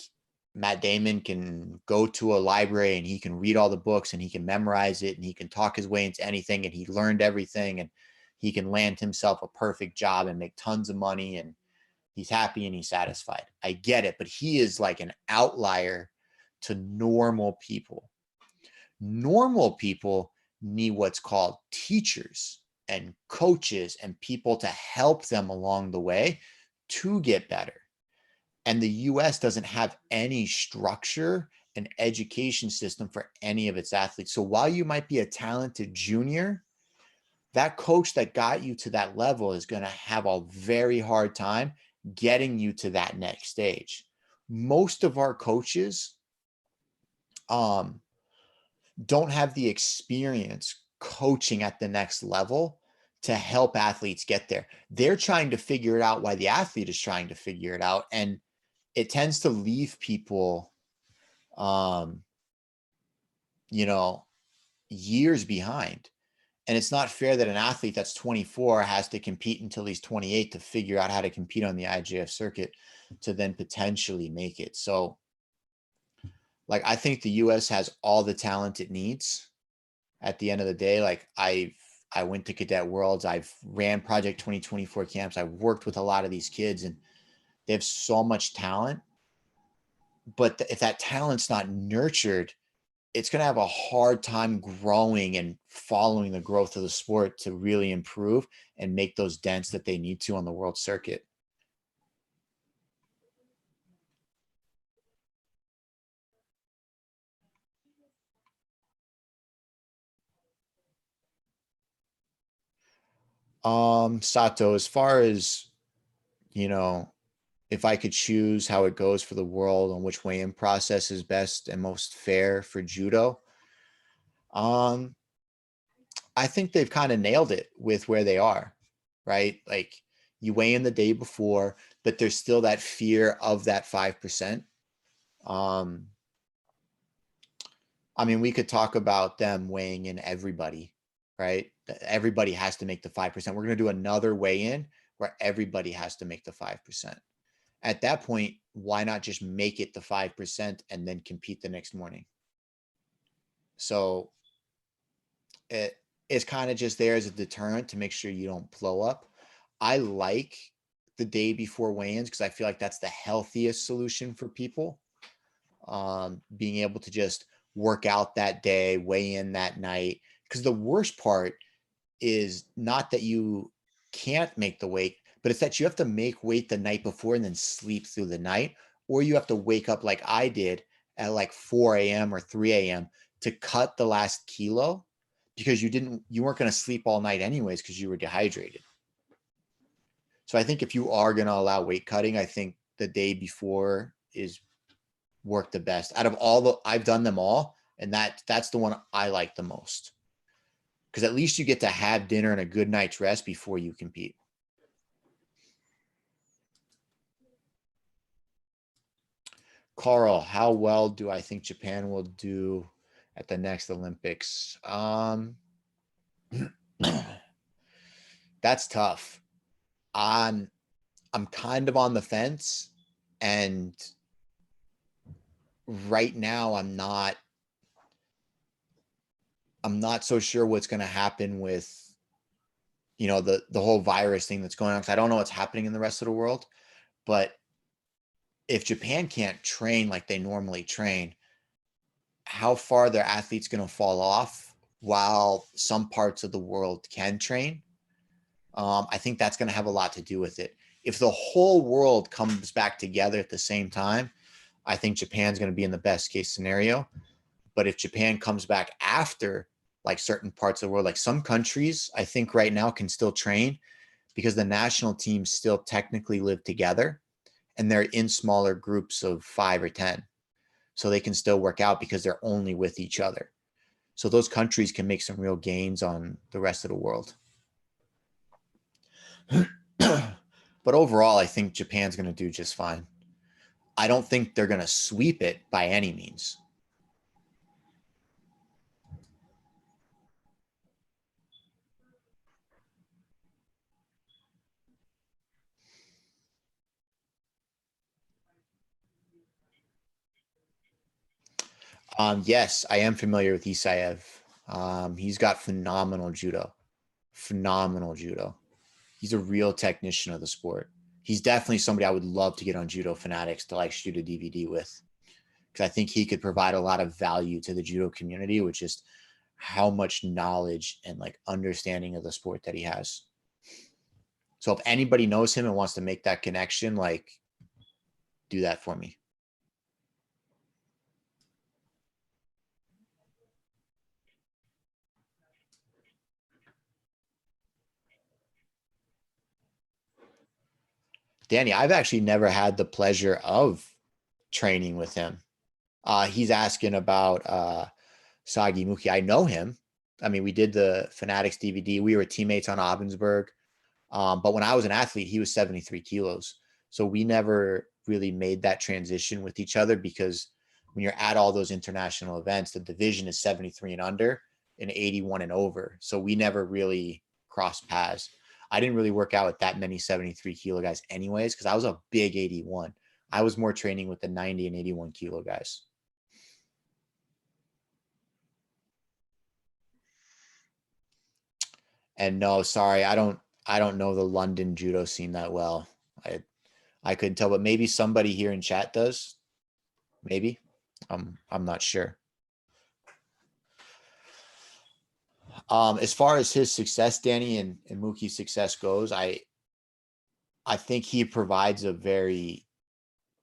Matt Damon can go to a library and he can read all the books and he can memorize it and he can talk his way into anything, and he learned everything, and he can land himself a perfect job and make tons of money, and he's happy and he's satisfied. I get it. But he is like an outlier to normal people. Normal people need what's called teachers and coaches and people to help them along the way to get better. And the US doesn't have any structure and education system for any of its athletes. So while you might be a talented junior, that coach that got you to that level is going to have a very hard time getting you to that next stage. Most of our coaches don't have the experience coaching at the next level to help athletes get there. They're trying to figure it out while the athlete is trying to figure it out. And it tends to leave people, years behind. And it's not fair that an athlete that's 24 has to compete until he's 28 to figure out how to compete on the IJF circuit to then potentially make it. So, like, I think the US has all the talent it needs at the end of the day. Like, I went to Cadet Worlds. I've ran Project 2024 camps. I've worked with a lot of these kids, and they have so much talent. But if that talent's not nurtured, it's going to have a hard time growing and following the growth of the sport to really improve and make those dents that they need to on the world circuit. Sato, as far as, if I could choose how it goes for the world and which weigh-in process is best and most fair for judo, I think they've kind of nailed it with where they are, right? Like, you weigh in the day before, but there's still that fear of that 5%. I mean, we could talk about them weighing in everybody, right? Everybody has to make the 5%. We're going to do another weigh-in where everybody has to make the 5%. At that point, why not just make it the 5% and then compete the next morning? So it's kind of just there as a deterrent to make sure you don't blow up. I like the day before weigh-ins because I feel like that's the healthiest solution for people. Being able to just work out that day, weigh in that night. Because the worst part is not that you can't make the weight, but it's that you have to make weight the night before and then sleep through the night, or you have to wake up like I did at like 4 a.m. or 3 a.m. to cut the last kilo because you weren't going to sleep all night anyways because you were dehydrated. So I think if you are going to allow weight cutting, I think the day before is work the best out of all I've done them all. And that's the one I like the most. Because at least you get to have dinner and a good night's rest before you compete. Carl, how well do I think Japan will do at the next Olympics? That's tough. I'm kind of on the fence, and right now I'm not so sure what's going to happen with, you know, the whole virus thing that's going on, because I don't know what's happening in the rest of the world. But if Japan can't train like they normally train, how far their athletes going to fall off while some parts of the world can train? I think that's going to have a lot to do with it. If the whole world comes back together at the same time, I think Japan's going to be in the best case scenario. But if Japan comes back after, like certain parts of the world, like some countries, I think right now can still train because the national teams still technically live together and they're in smaller groups of 5 or 10. So they can still work out because they're only with each other. So those countries can make some real gains on the rest of the world. But overall, I think Japan's going to do just fine. I don't think they're going to sweep it by any means. Yes, I am familiar with Isaev. He's got phenomenal judo. Phenomenal judo. He's a real technician of the sport. He's definitely somebody I would love to get on Judo Fanatics to like shoot a DVD with, because I think he could provide a lot of value to the judo community with just how much knowledge and like understanding of the sport that he has. So if anybody knows him and wants to make that connection, like, do that for me. Danny, I've actually never had the pleasure of training with him. He's asking about Soggy Mookie. I know him. I mean, we did the Fanatics DVD. We were teammates on Aubensburg. But when I was an athlete, he was 73 kilos. So we never really made that transition with each other, because when you're at all those international events, the division is 73 and under and 81 and over. So we never really crossed paths. I didn't really work out with that many 73 kilo guys anyways, because I was a big 81. I was more training with the 90 and 81 kilo guys. And no, sorry, I don't know the London judo scene that well. I couldn't tell, but maybe somebody here in chat does. Maybe. I'm not sure. As far as his success, Danny, and Mookie's success goes, I think he provides a very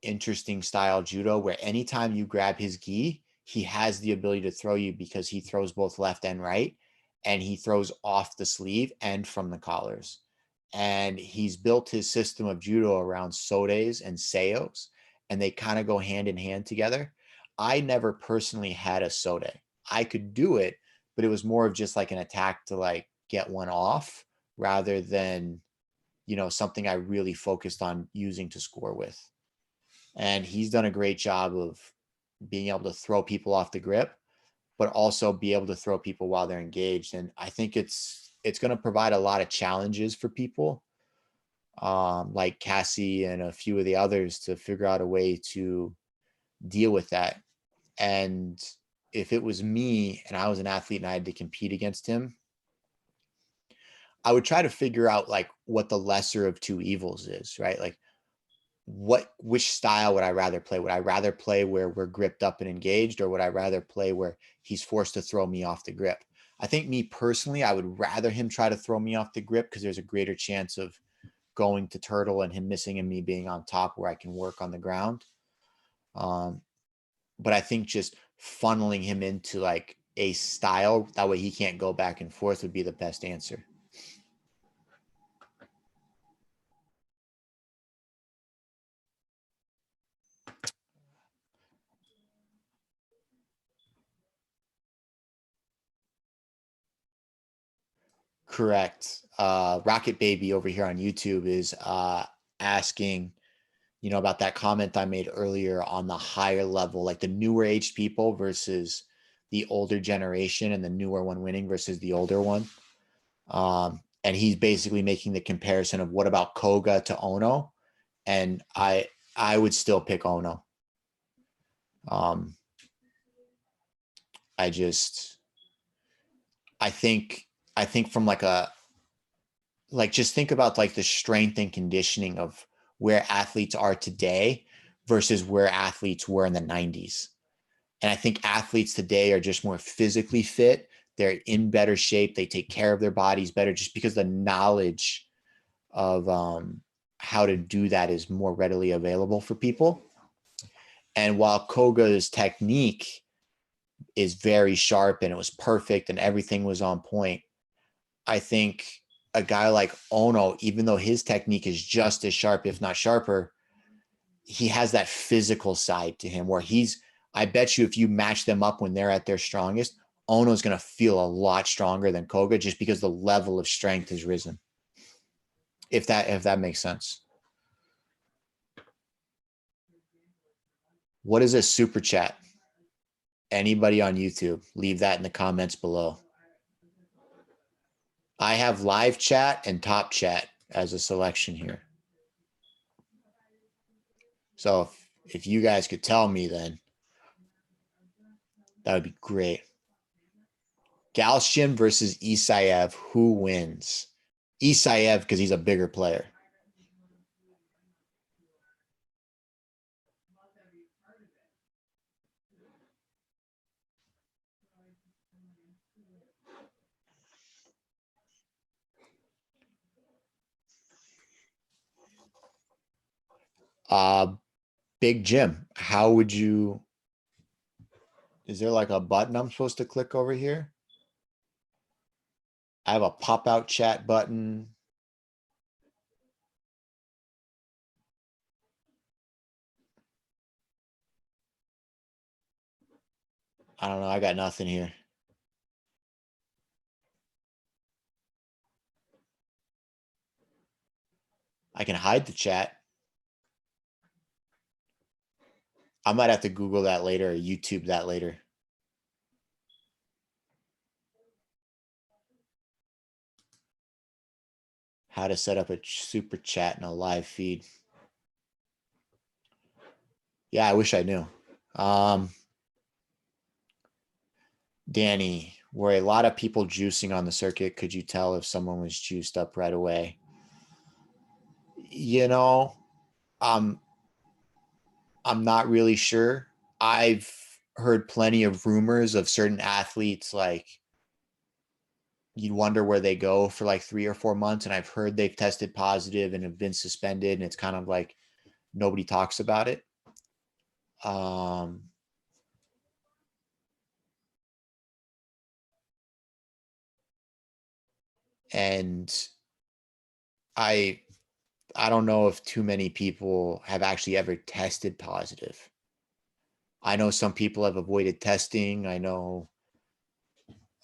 interesting style judo where anytime you grab his gi, he has the ability to throw you, because he throws both left and right, and he throws off the sleeve and from the collars. And he's built his system of judo around sodes and seos, and they kind of go hand in hand together. I never personally had a sode. I could do it, but it was more of just like an attack to like get one off rather than, you know, something I really focused on using to score with. And he's done a great job of being able to throw people off the grip, but also be able to throw people while they're engaged. And I think it's going to provide a lot of challenges for people, like Cassie and a few of the others, to figure out a way to deal with that. And if it was me and I was an athlete and I had to compete against him, I would try to figure out like what the lesser of two evils is, right? Like which style would I rather play? Would I rather play where we're gripped up and engaged, or would I rather play where he's forced to throw me off the grip? I think me personally, I would rather him try to throw me off the grip, because there's a greater chance of going to turtle and him missing and me being on top where I can work on the ground. But I think just funneling him into like a style, that way he can't go back and forth, would be the best answer. Correct. Rocket Baby over here on YouTube is asking, you know, about that comment I made earlier on the higher level, like the newer aged people versus the older generation, and the newer one winning versus the older one. And he's basically making the comparison of what about Koga to Ono, and I would still pick Ono. I think from just think about like the strength and conditioning of where athletes are today versus where athletes were in the 90s. And I think athletes today are just more physically fit. They're in better shape. They take care of their bodies better just because the knowledge of how to do that is more readily available for people. And while Koga's technique is very sharp and it was perfect and everything was on point, I think a guy like Ono, even though his technique is just as sharp, if not sharper, he has that physical side to him where I bet you if you match them up when they're at their strongest, Ono's going to feel a lot stronger than Koga just because the level of strength has risen. If that makes sense. What is a super chat? Anybody on YouTube, leave that in the comments below. I have live chat and top chat as a selection here. So if you guys could tell me, then that would be great. Galshin versus Isaev, who wins? Isaev, because he's a bigger player. Big Jim, how would you, is there like a button I'm supposed to click over here? I have a pop-out chat button. I don't know. I got nothing here. I can hide the chat. I might have to Google that later or YouTube that later. How to set up a super chat in a live feed. Yeah, I wish I knew. Danny, were a lot of people juicing on the circuit? Could you tell if someone was juiced up right away? You know, I'm not really sure. I've heard plenty of rumors of certain athletes, like you'd wonder where they go for like 3 or 4 months. And I've heard they've tested positive and have been suspended. And it's kind of like nobody talks about it. And I don't know if too many people have actually ever tested positive. I know some people have avoided testing. I know,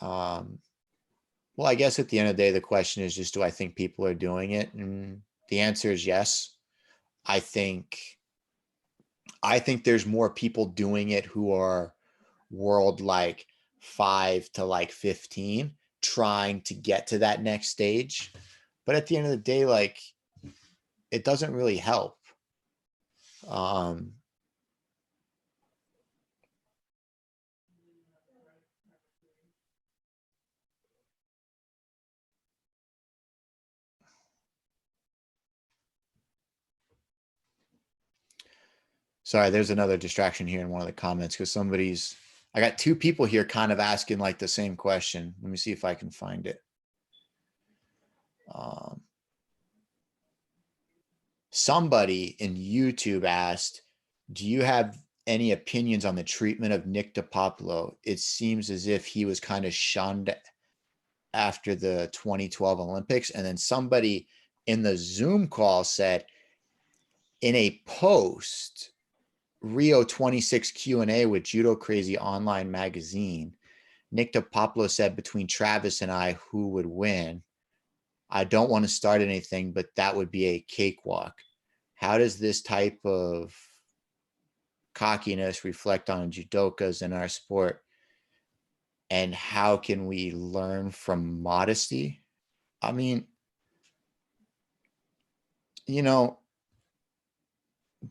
well, I guess at the end of the day, the question is just, do I think people are doing it? And the answer is yes. I think there's more people doing it who are world like 5 to like 15, trying to get to that next stage. But at the end of the day, like, it doesn't really help. Sorry, there's another distraction here in one of the comments because I got 2 people here kind of asking like the same question. Let me see if I can find it. Somebody in YouTube asked, do you have any opinions on the treatment of Nick DiPaolo? It seems as if he was kind of shunned after the 2012 Olympics. And then somebody in the Zoom call said, in a post Rio 26 Q&A with Judo Crazy Online Magazine, Nick DiPaolo said, between Travis and I, who would win? I don't want to start anything, but that would be a cakewalk. how does this type of cockiness reflect on judokas in our sport? And how can we learn from modesty? I mean, you know,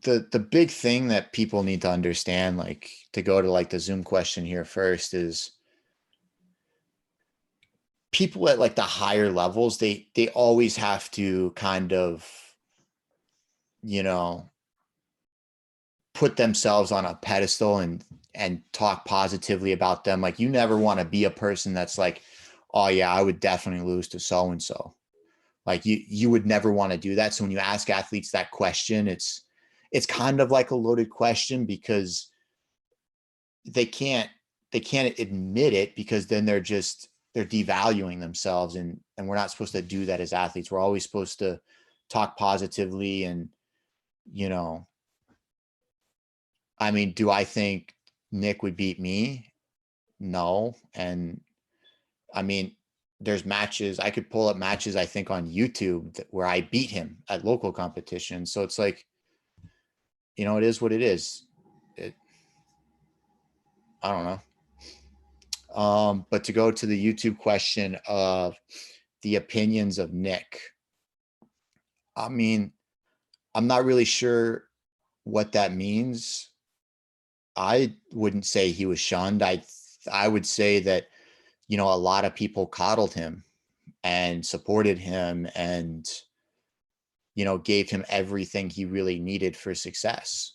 the big thing that people need to understand, like to go to like the Zoom question here first, is people at like the higher levels, they always have to kind of, you know, put themselves on a pedestal and talk positively about them. Like you never want to be a person that's like, oh yeah, I would definitely lose to so and so. Like you would never want to do that. So when you ask athletes that question, it's kind of like a loaded question, because they can't admit it, because then they're devaluing themselves, and we're not supposed to do that as athletes. We're always supposed to talk positively. And you know, I mean, do I think Nick would beat me? No. And I mean, there's matches, I could pull up matches, I think on YouTube where I beat him at local competitions. So it's like, you know, it is what it is. I don't know. But to go to the YouTube question of the opinions of Nick, I mean, I'm not really sure what that means. I wouldn't say he was shunned. I would say that, you know, a lot of people coddled him and supported him and, you know, gave him everything he really needed for success.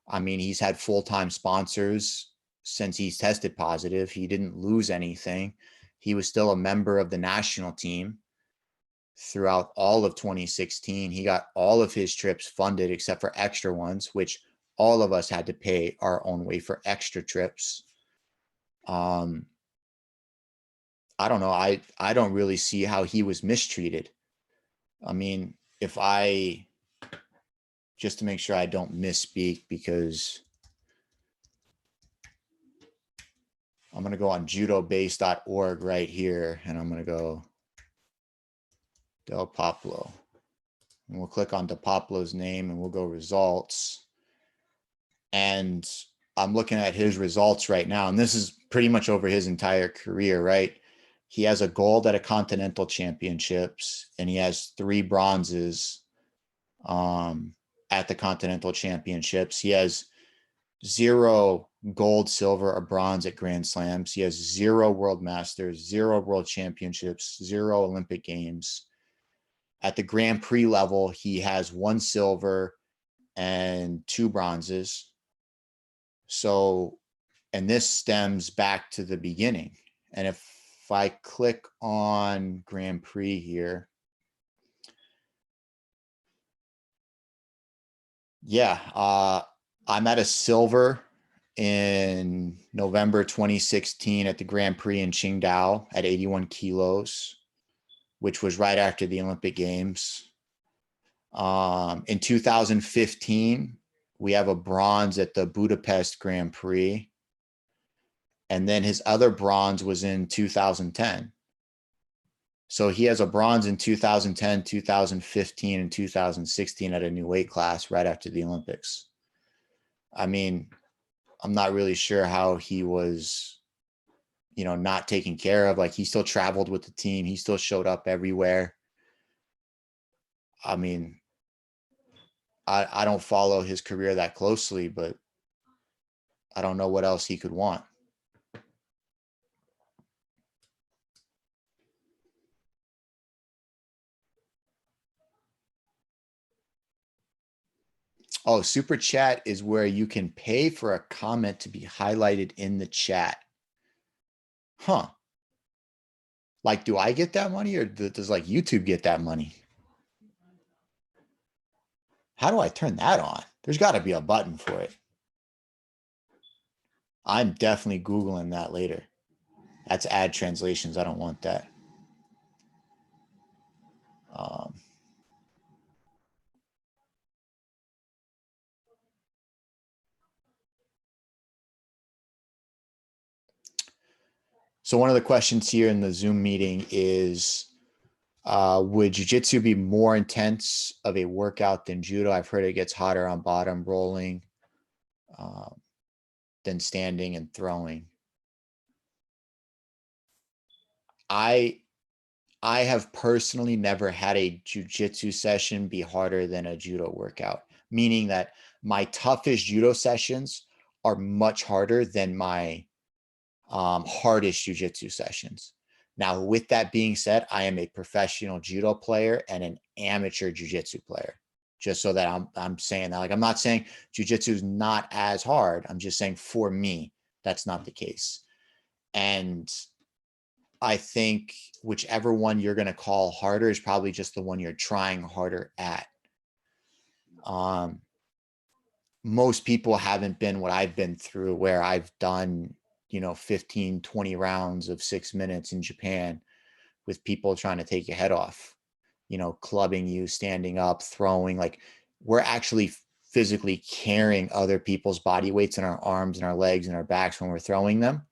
I mean, he's had full-time sponsors since he's tested positive. He didn't lose anything. He was still a member of the national team throughout all of 2016. He got all of his trips funded except for extra ones, which all of us had to pay our own way for extra trips. I don't know. I don't really see how he was mistreated. I mean, just to make sure I don't misspeak, because I'm going to go on judobase.org right here, and I'm going to go DiPaolo. And we'll click on DiPaolo's name and we'll go results. And I'm looking at his results right now, and this is pretty much over his entire career, right? He has a gold at a continental championships, and he has 3 bronzes at the continental championships. He has 0 gold, silver, or bronze at Grand Slams. He has 0 World Masters, 0 World Championships, 0 Olympic Games. At the Grand Prix level, he has 1 silver and 2 bronzes. So, and this stems back to the beginning. And if I click on Grand Prix here, yeah, I'm at a silver in November 2016 at the Grand Prix in Qingdao at 81 kilos, which was right after the Olympic Games. In 2015, we have a bronze at the Budapest Grand Prix. And then his other bronze was in 2010. So he has a bronze in 2010, 2015, and 2016 at a new weight class right after the Olympics. I mean, I'm not really sure how he was, you know, not taken care of. Like, he still traveled with the team. He still showed up everywhere. I mean, I don't follow his career that closely, but I don't know what else he could want. Oh, super chat is where you can pay for a comment to be highlighted in the chat. Huh. Like, do I get that money, or does like YouTube get that money? How do I turn that on? There's got to be a button for it. I'm definitely Googling that later. That's ad translations. I don't want that. So one of the questions here in the Zoom meeting is, Would jiu-jitsu be more intense of a workout than judo? I've heard it gets hotter on bottom rolling than standing and throwing. I have personally never had a jiu-jitsu session be harder than a judo workout, meaning that my toughest judo sessions are much harder than my hardest jiu-jitsu sessions. Now, with that being said, I am a professional judo player and an amateur jiu-jitsu player. Just so that I'm saying that, like, I'm not saying jiu-jitsu is not as hard. I'm just saying for me, that's not the case. And I think whichever one you're going to call harder is probably just the one you're trying harder at. Most people haven't been what I've been through, where I've done, 15, 20 rounds of 6 minutes in Japan with people trying to take your head off, clubbing you, standing up, throwing. Like, we're actually physically carrying other people's body weights in our arms and our legs and our backs when we're throwing them.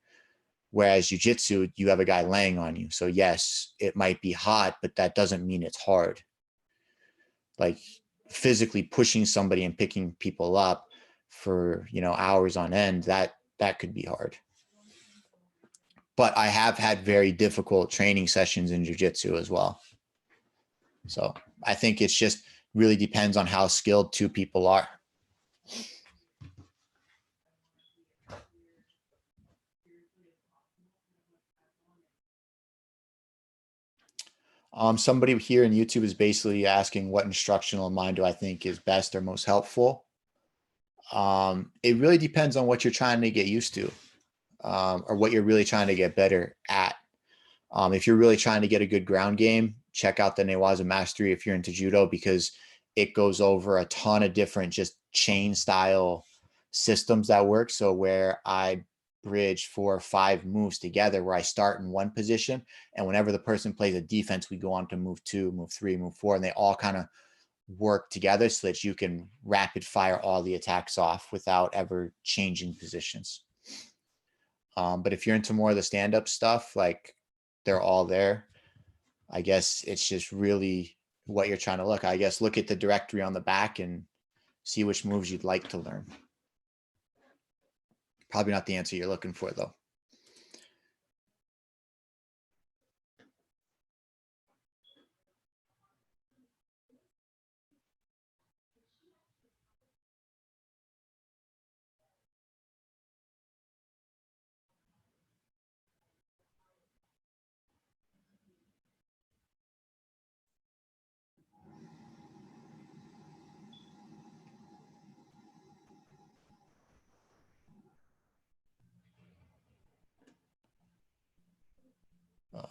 Whereas jiu-jitsu, you have a guy laying on you. So yes, it might be hot, but that doesn't mean it's hard. Like, physically pushing somebody and picking people up for, hours on end, that could be hard. But I have had very difficult training sessions in jiu-jitsu as well. So I think it's just really depends on how skilled two people are. Somebody here in YouTube is basically asking, what instructional mind do I think is best or most helpful? It really depends on what you're trying to get used to, or what you're really trying to get better at. If you're really trying to get a good ground game, check out the Newaza Mastery if you're into judo, because it goes over a ton of different just chain style systems that work. So where I bridge 4 or 5 moves together, where I start in one position, and whenever the person plays a defense, we go on to move 2, move 3, move 4, and they all kind of work together so that you can rapid fire all the attacks off without ever changing positions. But if you're into more of the stand-up stuff, like, they're all there. I guess it's just really what you're trying to look. I guess look at the directory on the back and see which moves you'd like to learn. Probably not the answer you're looking for, though.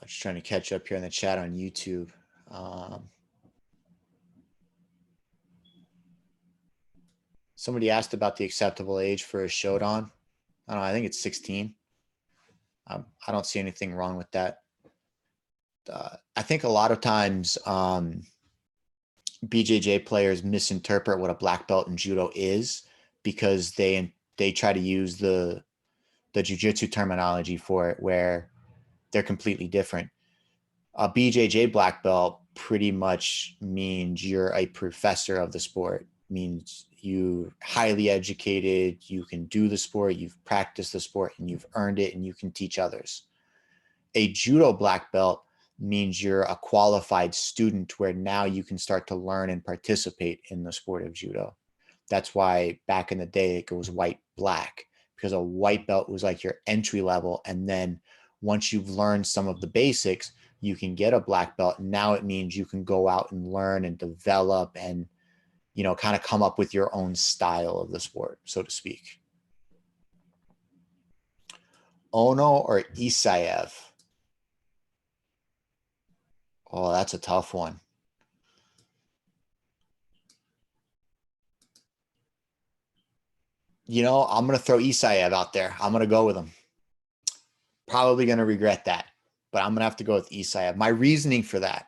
Just trying to catch up here in the chat on YouTube. Somebody asked about the acceptable age for a Shodan. I don't know. I think it's 16. I don't see anything wrong with that. I think a lot of times BJJ players misinterpret what a black belt in judo is, because they try to use the jiu-jitsu terminology for it, where they're completely different. A BJJ black belt pretty much means you're a professor of the sport, means you highly educated, you can do the sport, you've practiced the sport, and you've earned it, and you can teach others. A judo black belt means you're a qualified student, where now you can start to learn and participate in the sport of judo. That's why back in the day it goes white, black, because a white belt was like your entry level. And then once you've learned some of the basics, you can get a black belt. And now it means you can go out and learn and develop and, kind of come up with your own style of the sport, so to speak. Ono or Isaev? Oh, that's a tough one. I'm going to throw Isaev out there. I'm going to go with him. Probably going to regret that, but I'm going to have to go with Isaev. My reasoning for that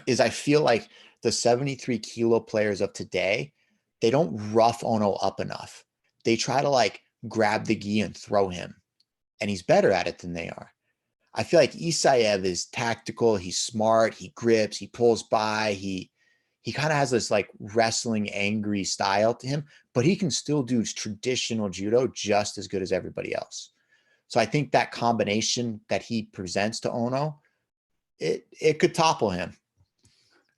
is I feel like the 73 kilo players of today, they don't rough Ono up enough. They try to grab the gi and throw him, and he's better at it than they are. I feel like Isaev is tactical. He's smart. He grips. He pulls by. He kind of has this like wrestling, angry style to him, but he can still do traditional judo just as good as everybody else. So I think that combination that he presents to Ono, it could topple him.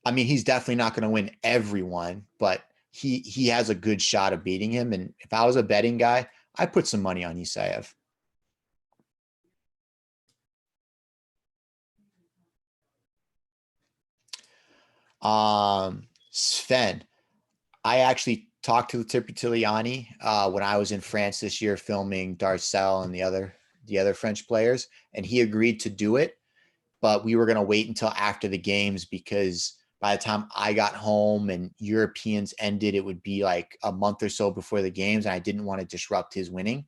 I mean, he's definitely not going to win everyone, but he has a good shot of beating him. And if I was a betting guy, I'd put some money on Isaev. Sven, I actually talked to Tipitiliani when I was in France this year filming Darcel and the other French players, and he agreed to do it, but we were going to wait until after the games because by the time I got home and Europeans ended, it would be like a month or so before the games, and I didn't want to disrupt his winning.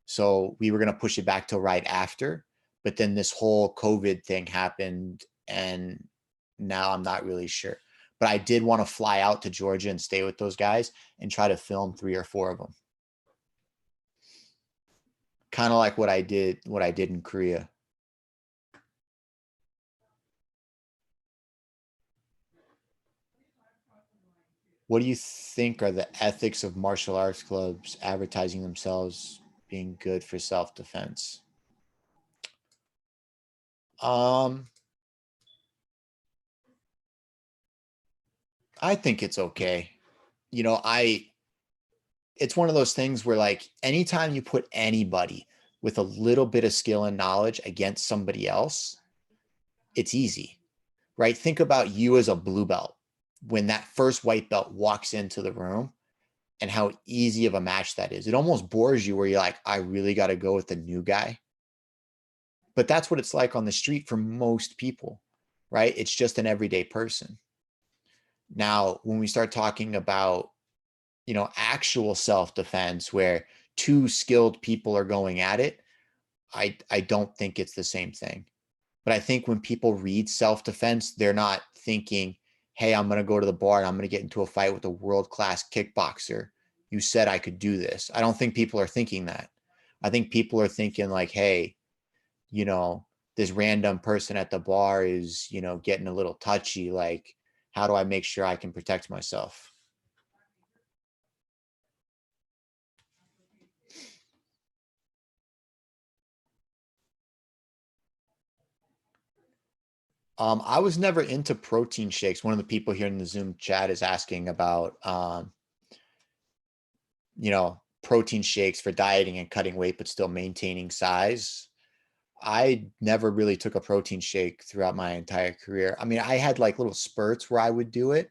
So we were going to push it back till right after, but then this whole COVID thing happened, and now I'm not really sure. But I did want to fly out to Georgia and stay with those guys and try to film 3 or 4 of them. Kind of like what I did in Korea. What do you think are the ethics of martial arts clubs advertising themselves being good for self-defense? I think it's okay. You know, it's one of those things where like anytime you put anybody with a little bit of skill and knowledge against somebody else, it's easy, right? Think about you as a blue belt when that first white belt walks into the room and how easy of a match that is. It almost bores you where you're like, I really got to go with the new guy. But that's what it's like on the street for most people, right? It's just an everyday person. Now, when we start talking about, you know, actual self-defense where 2 skilled people are going at it, I don't think it's the same thing. But I think when people read self-defense, they're not thinking, hey, I'm going to go to the bar and I'm going to get into a fight with a world-class kickboxer. You said I could do this. I don't think people are thinking that. I think people are thinking like, hey, you know, this random person at the bar is, you know, getting a little touchy. Like, how do I make sure I can protect myself? I was never into protein shakes. One of the people here in the Zoom chat is asking about, you know, protein shakes for dieting and cutting weight, but still maintaining size. I never really took a protein shake throughout my entire career. I mean, I had like little spurts where I would do it,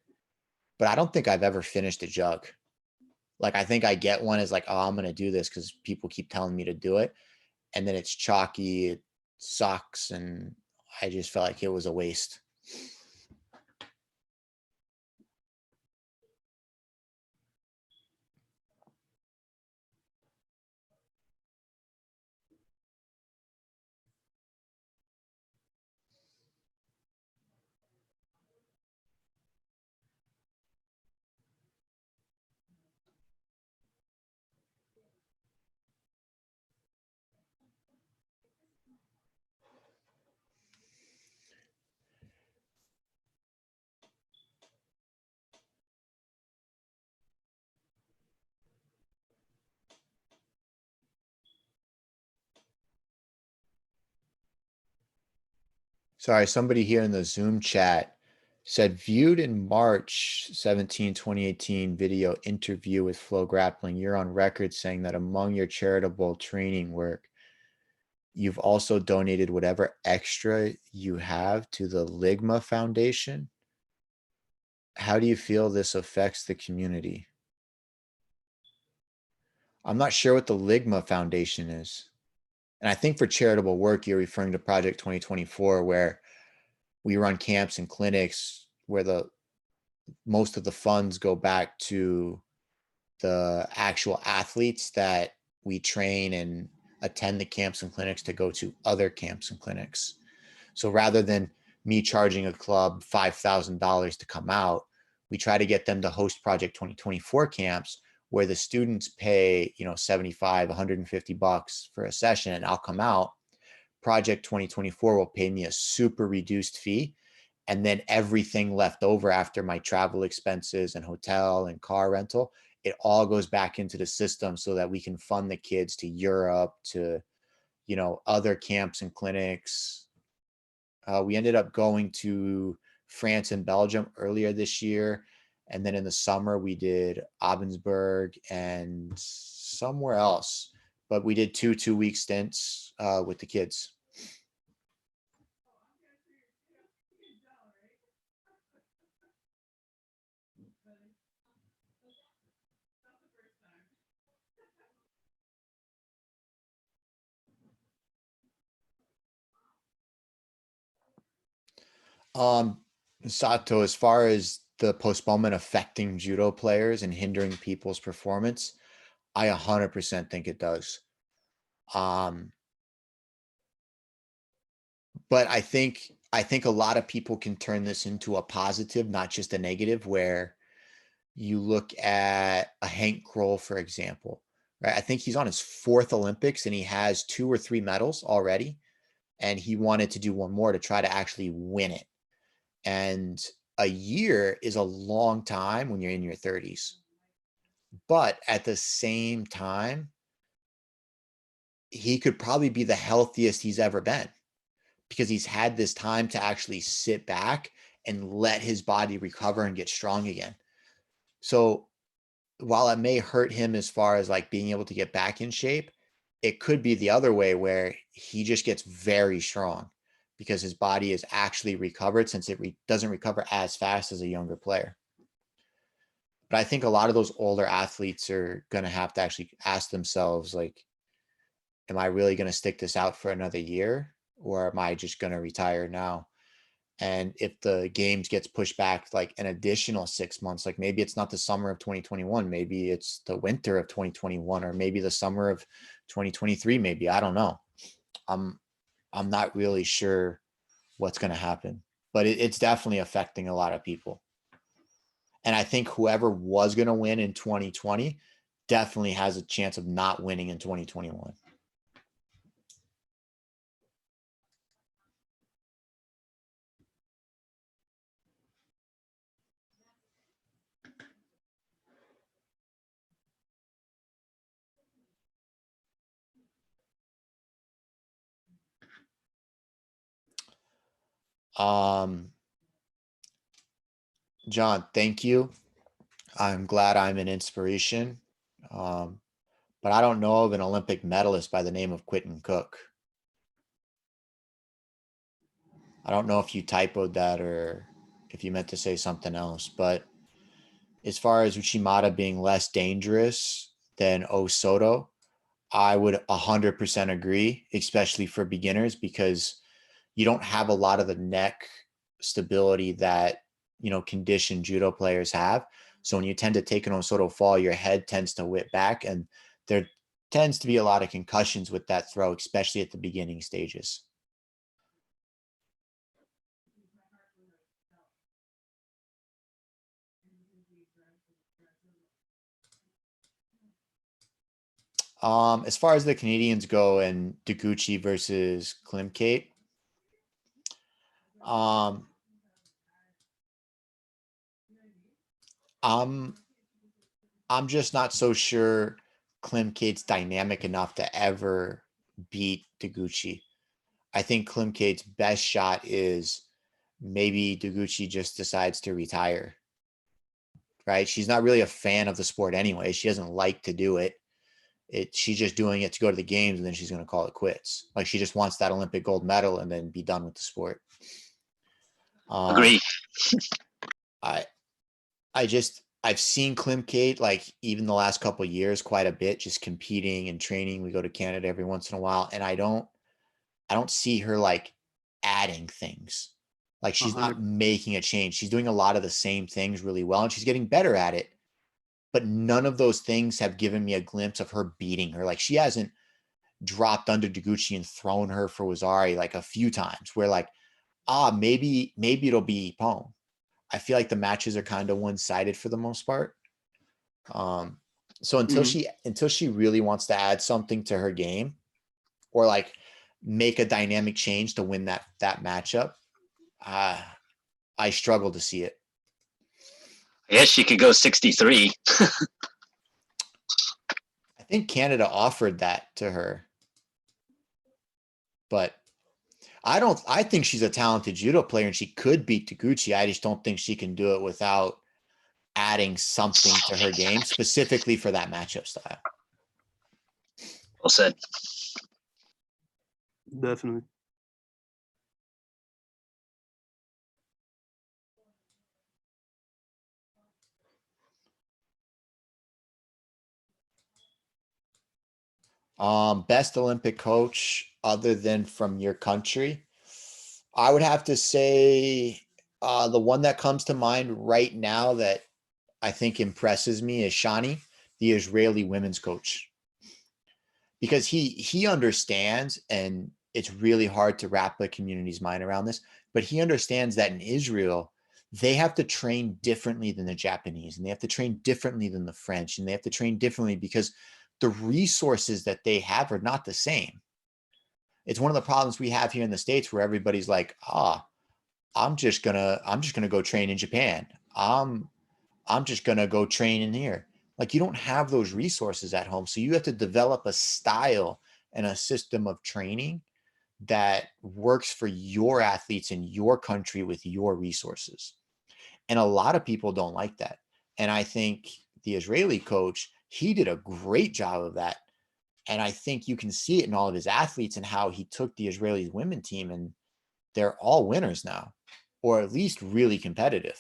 but I don't think I've ever finished a jug. Like, I think I get one as like, oh, I'm going to do this because people keep telling me to do it. And then it's chalky, it sucks. And I just felt like it was a waste. Sorry, somebody here in the Zoom chat said, viewed in March 17, 2018 video interview with Flow Grappling, you're on record saying that among your charitable training work, you've also donated whatever extra you have to the Ligma Foundation. How do you feel this affects the community? I'm not sure what the Ligma Foundation is. And I think for charitable work, you're referring to Project 2024, where we run camps and clinics where most of the funds go back to the actual athletes that we train and attend the camps and clinics to go to other camps and clinics. So rather than me charging a club $5,000 to come out, we try to get them to host Project 2024 camps where the students pay, you know, 75, $150 for a session, and I'll come out. Project 2024 will pay me a super reduced fee. And then everything left over after my travel expenses and hotel and car rental, it all goes back into the system so that we can fund the kids to Europe, to, you know, other camps and clinics. We ended up going to France and Belgium earlier this year. And then in the summer, we did Abendsburg and somewhere else. But we did two-week stints with the kids. Sato, as far as the postponement affecting judo players and hindering people's performance, I 100% think it does. But I think a lot of people can turn this into a positive, not just a negative, where you look at a Hank Kroll, for example, right? I think he's on his 4th Olympics and he has 2 or 3 medals already. And he wanted to do one more to try to actually win it. And a year is a long time when you're in your 30s. But at the same time, he could probably be the healthiest he's ever been because he's had this time to actually sit back and let his body recover and get strong again. So while it may hurt him as far as like being able to get back in shape, it could be the other way where he just gets very strong because his body is actually recovered, since it doesn't recover as fast as a younger player. But I think a lot of those older athletes are going to have to actually ask themselves, like, am I really going to stick this out for another year, or am I just going to retire now? And if the games gets pushed back like an additional 6 months, like maybe it's not the summer of 2021, maybe it's the winter of 2021, or maybe the summer of 2023, maybe, I don't know. I'm not really sure what's going to happen, but it's definitely affecting a lot of people. And I think whoever was going to win in 2020 definitely has a chance of not winning in 2021. John, thank you. I'm glad I'm an inspiration. But I don't know of an Olympic medalist by the name of Quentin Cook. I don't know if you typoed that or if you meant to say something else, but as far as Uchimata being less dangerous than Soto, I would 100% agree, especially for beginners, because you don't have a lot of the neck stability that, you know, conditioned judo players have. So when you tend to take an Soto fall, your head tends to whip back, and there tends to be a lot of concussions with that throw, especially at the beginning stages. As far as the Canadians go and Deguchi versus Klimkate, I'm just not so sure Klimkate's dynamic enough to ever beat Deguchi. I think Klimkate's best shot is maybe Deguchi just decides to retire, right? She's not really a fan of the sport anyway. She doesn't like to do it. She's just doing it to go to the games, and then she's going to call it quits. Like, she just wants that Olympic gold medal and then be done with the sport. Agree. I've seen Klimkate, like, even the last couple of years, quite a bit, just competing and training. We go to Canada every once in a while, and I don't see her like adding things. Like, she's not making a change. She's doing a lot of the same things really well, and she's getting better at it. But none of those things have given me a glimpse of her beating her. Like, she hasn't dropped under Deguchi and thrown her for Wazari like a few times where, like, maybe it'll be Ippon. I feel like the matches are kind of one-sided for the most part. So until she really wants to add something to her game, or like make a dynamic change to win that matchup, I struggle to see it. I guess she could go 63. I think Canada offered that to her, but I think she's a talented judo player and she could beat Taguchi. I just don't think she can do it without adding something to her game specifically for that matchup style. Well said. Definitely. Best Olympic coach other than from your country, I would have to say the one that comes to mind right now that I think impresses me is Shani, the Israeli women's coach, because he understands, and it's really hard to wrap the community's mind around this, but he understands that in Israel, they have to train differently than the Japanese, and they have to train differently than the French, and they have to train differently because the resources that they have are not the same. It's one of the problems we have here in the States where everybody's like, I'm just gonna go train in Japan. I'm just gonna go train in here. Like, you don't have those resources at home. So you have to develop a style and a system of training that works for your athletes in your country with your resources. And a lot of people don't like that. And I think the Israeli coach, he did a great job of that. And I think you can see it in all of his athletes and how he took the Israeli women team, and they're all winners now, or at least really competitive.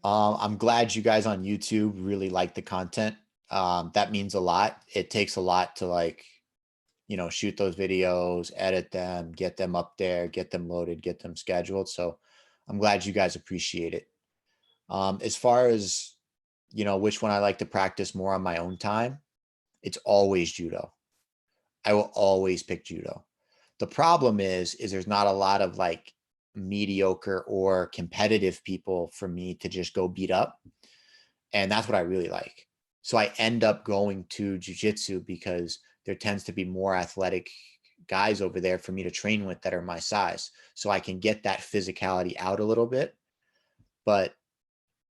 I'm glad you guys on YouTube really like the content. That means a lot. It takes a lot to, like, shoot those videos, edit them, get them up there, get them loaded, get them scheduled. So I'm glad you guys appreciate it. As far as, which one I like to practice more on my own time, it's always judo. I will always pick judo. The problem is there's not a lot of like mediocre or competitive people for me to just go beat up. And that's what I really like. So I end up going to jiu-jitsu because there tends to be more athletic guys over there for me to train with that are my size. So I can get that physicality out a little bit. But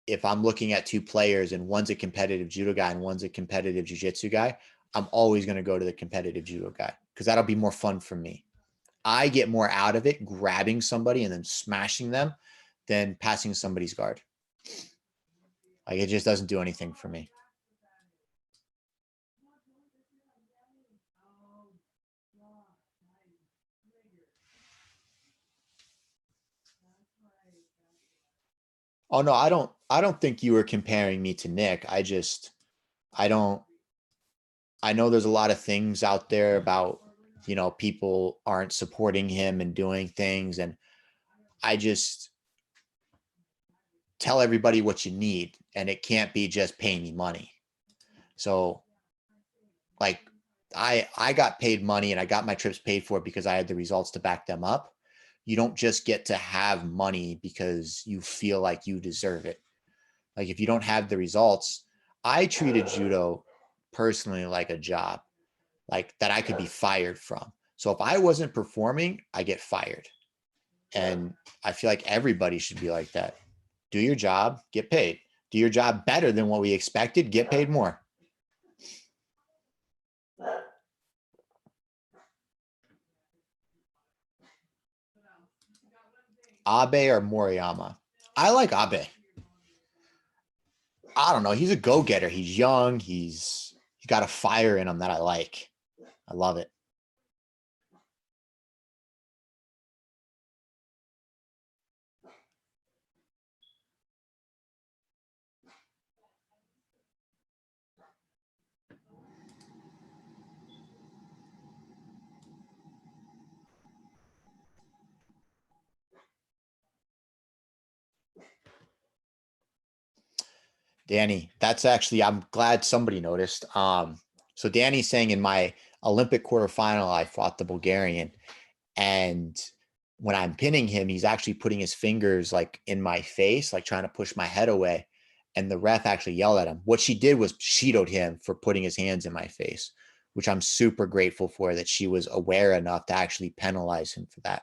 if I'm looking at two players and one's a competitive judo guy and one's a competitive jiu-jitsu guy, I'm always going to go to the competitive judo guy because that'll be more fun for me. I get more out of it grabbing somebody and then smashing them than passing somebody's guard. Like, it just doesn't do anything for me. Oh no, I don't think you were comparing me to Nick. I know there's a lot of things out there about, people aren't supporting him and doing things. And I just tell everybody what you need, and it can't be just paying me money. So like, I got paid money and I got my trips paid for because I had the results to back them up. You don't just get to have money because you feel like you deserve it. Like, if you don't have the results, I treated judo personally like a job, like that I could be fired from. So if I wasn't performing, I get fired. And I feel like everybody should be like that. Do your job, get paid. Do your job better than what we expected, get paid more. Abe or Moriyama? I like Abe. I don't know. He's a go-getter. He's young. He's got a fire in him that I like. I love it. Danny, that's actually, I'm glad somebody noticed. So Danny's saying in my Olympic quarterfinal, I fought the Bulgarian, and when I'm pinning him, he's actually putting his fingers like in my face, like trying to push my head away. And the ref actually yelled at him. What she did was Shidoed him for putting his hands in my face, which I'm super grateful for, that she was aware enough to actually penalize him for that.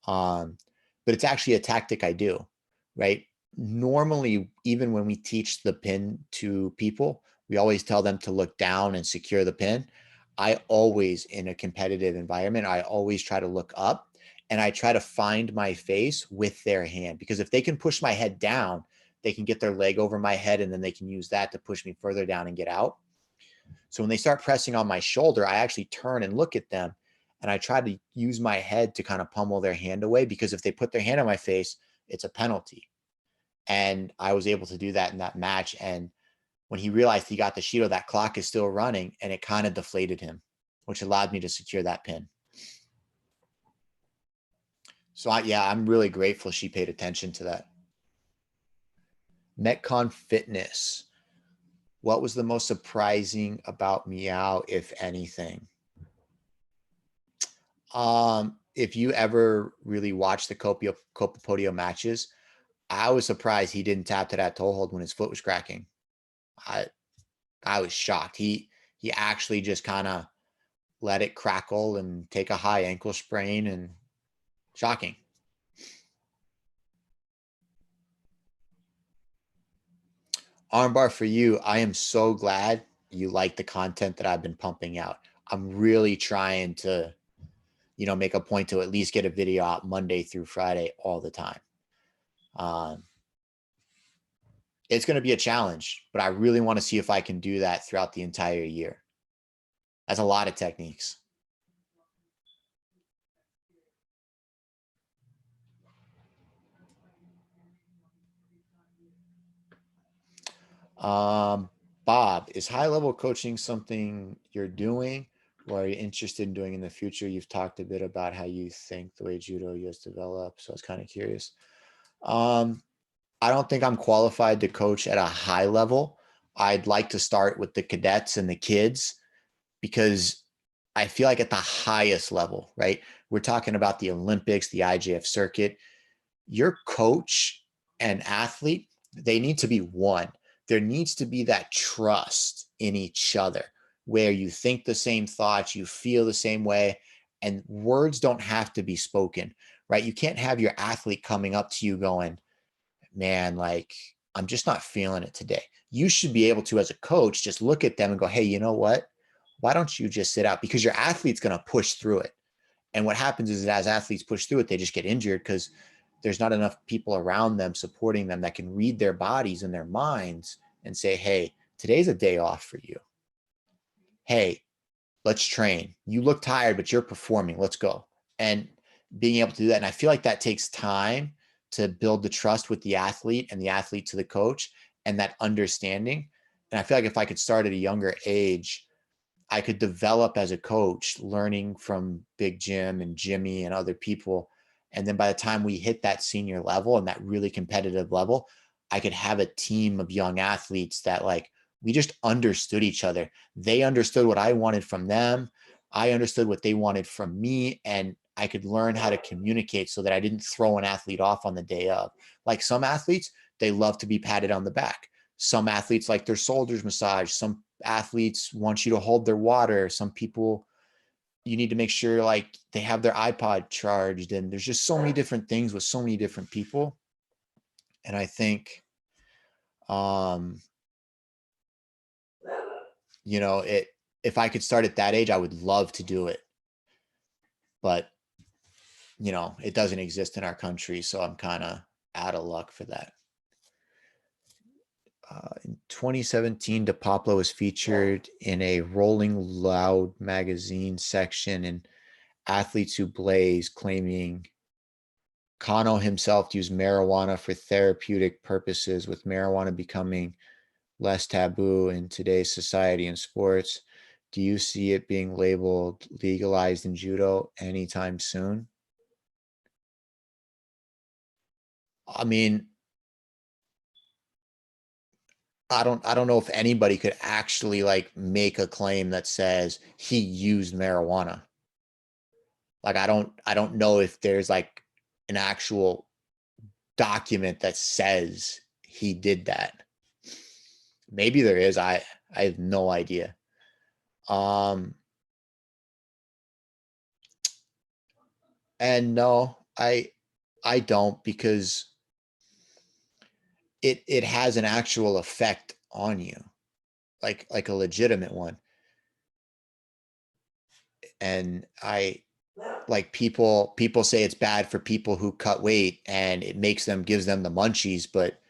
But it's actually a tactic I do, right? Normally, even when we teach the pin to people, we always tell them to look down and secure the pin. I always, in a competitive environment, I always try to look up, and I try to find my face with their hand, because if they can push my head down, they can get their leg over my head, and then they can use that to push me further down and get out. So when they start pressing on my shoulder, I actually turn and look at them, and I try to use my head to kind of pummel their hand away, because if they put their hand on my face, it's a penalty. And I was able to do that in that match. And when he realized he got the Shido, that clock is still running, and it kind of deflated him, which allowed me to secure that pin. So I'm really grateful she paid attention to that. Metcon Fitness. What was the most surprising about Meow, if anything? If you ever really watched the Copa Podio matches, I was surprised he didn't tap to that toe hold when his foot was cracking. I was shocked. He actually just kind of let it crackle and take a high ankle sprain, and shocking. Armbar for you. I am so glad you like the content that I've been pumping out. I'm really trying to, make a point to at least get a video out Monday through Friday all the time. It's going to be a challenge, but I really want to see if I can do that throughout the entire year. That's a lot of techniques. Bob, is high-level coaching something you're doing, or are you interested in doing in the future? You've talked a bit about how you think the way judo has developed, so I was kind of curious. I don't think I'm qualified to coach at a high level. I'd like to start with the cadets and the kids, because I feel like at the highest level, right? We're talking about the Olympics, the IJF circuit. Your coach and athlete, they need to be one. There needs to be that trust in each other, where you think the same thoughts, you feel the same way, and words don't have to be spoken, right? You can't have your athlete coming up to you going, man, like, I'm just not feeling it today. You should be able to, as a coach, just look at them and go, hey, you know what? Why don't you just sit out? Because your athlete's going to push through it. And what happens is that as athletes push through it, they just get injured because there's not enough people around them supporting them that can read their bodies and their minds and say, hey, today's a day off for you. Hey, let's train. You look tired, but you're performing. Let's go. And being able to do that. And I feel like that takes time to build the trust with the athlete and the athlete to the coach, and that understanding. And I feel like if I could start at a younger age, I could develop as a coach, learning from Big Jim and Jimmy and other people. And then by the time we hit that senior level and that really competitive level, I could have a team of young athletes that, like, we just understood each other. They understood what I wanted from them. I understood what they wanted from me. And I could learn how to communicate so that I didn't throw an athlete off on the day of. Like some athletes, they love to be patted on the back. Some athletes like their shoulders massaged. Some athletes want you to hold their water. Some people, you need to make sure like they have their iPod charged. And there's just so many different things with so many different people. And I think, if I could start at that age, I would love to do it. But, it doesn't exist in our country. So I'm kind of out of luck for that. In 2017, DiPaolo was featured in a Rolling Loud magazine section in Athletes Who Blaze, claiming Kano himself used marijuana for therapeutic purposes, with marijuana becoming less taboo in today's society and sports. Do you see it being labeled legalized in judo anytime soon? I mean, I don't know if anybody could actually like make a claim that says he used marijuana. Like, I don't know if there's like an actual document that says he did that. Maybe there is. I have no idea. And no, I don't, because it has an actual effect on you, like a legitimate one. And like people say it's bad for people who cut weight and it gives them the munchies, but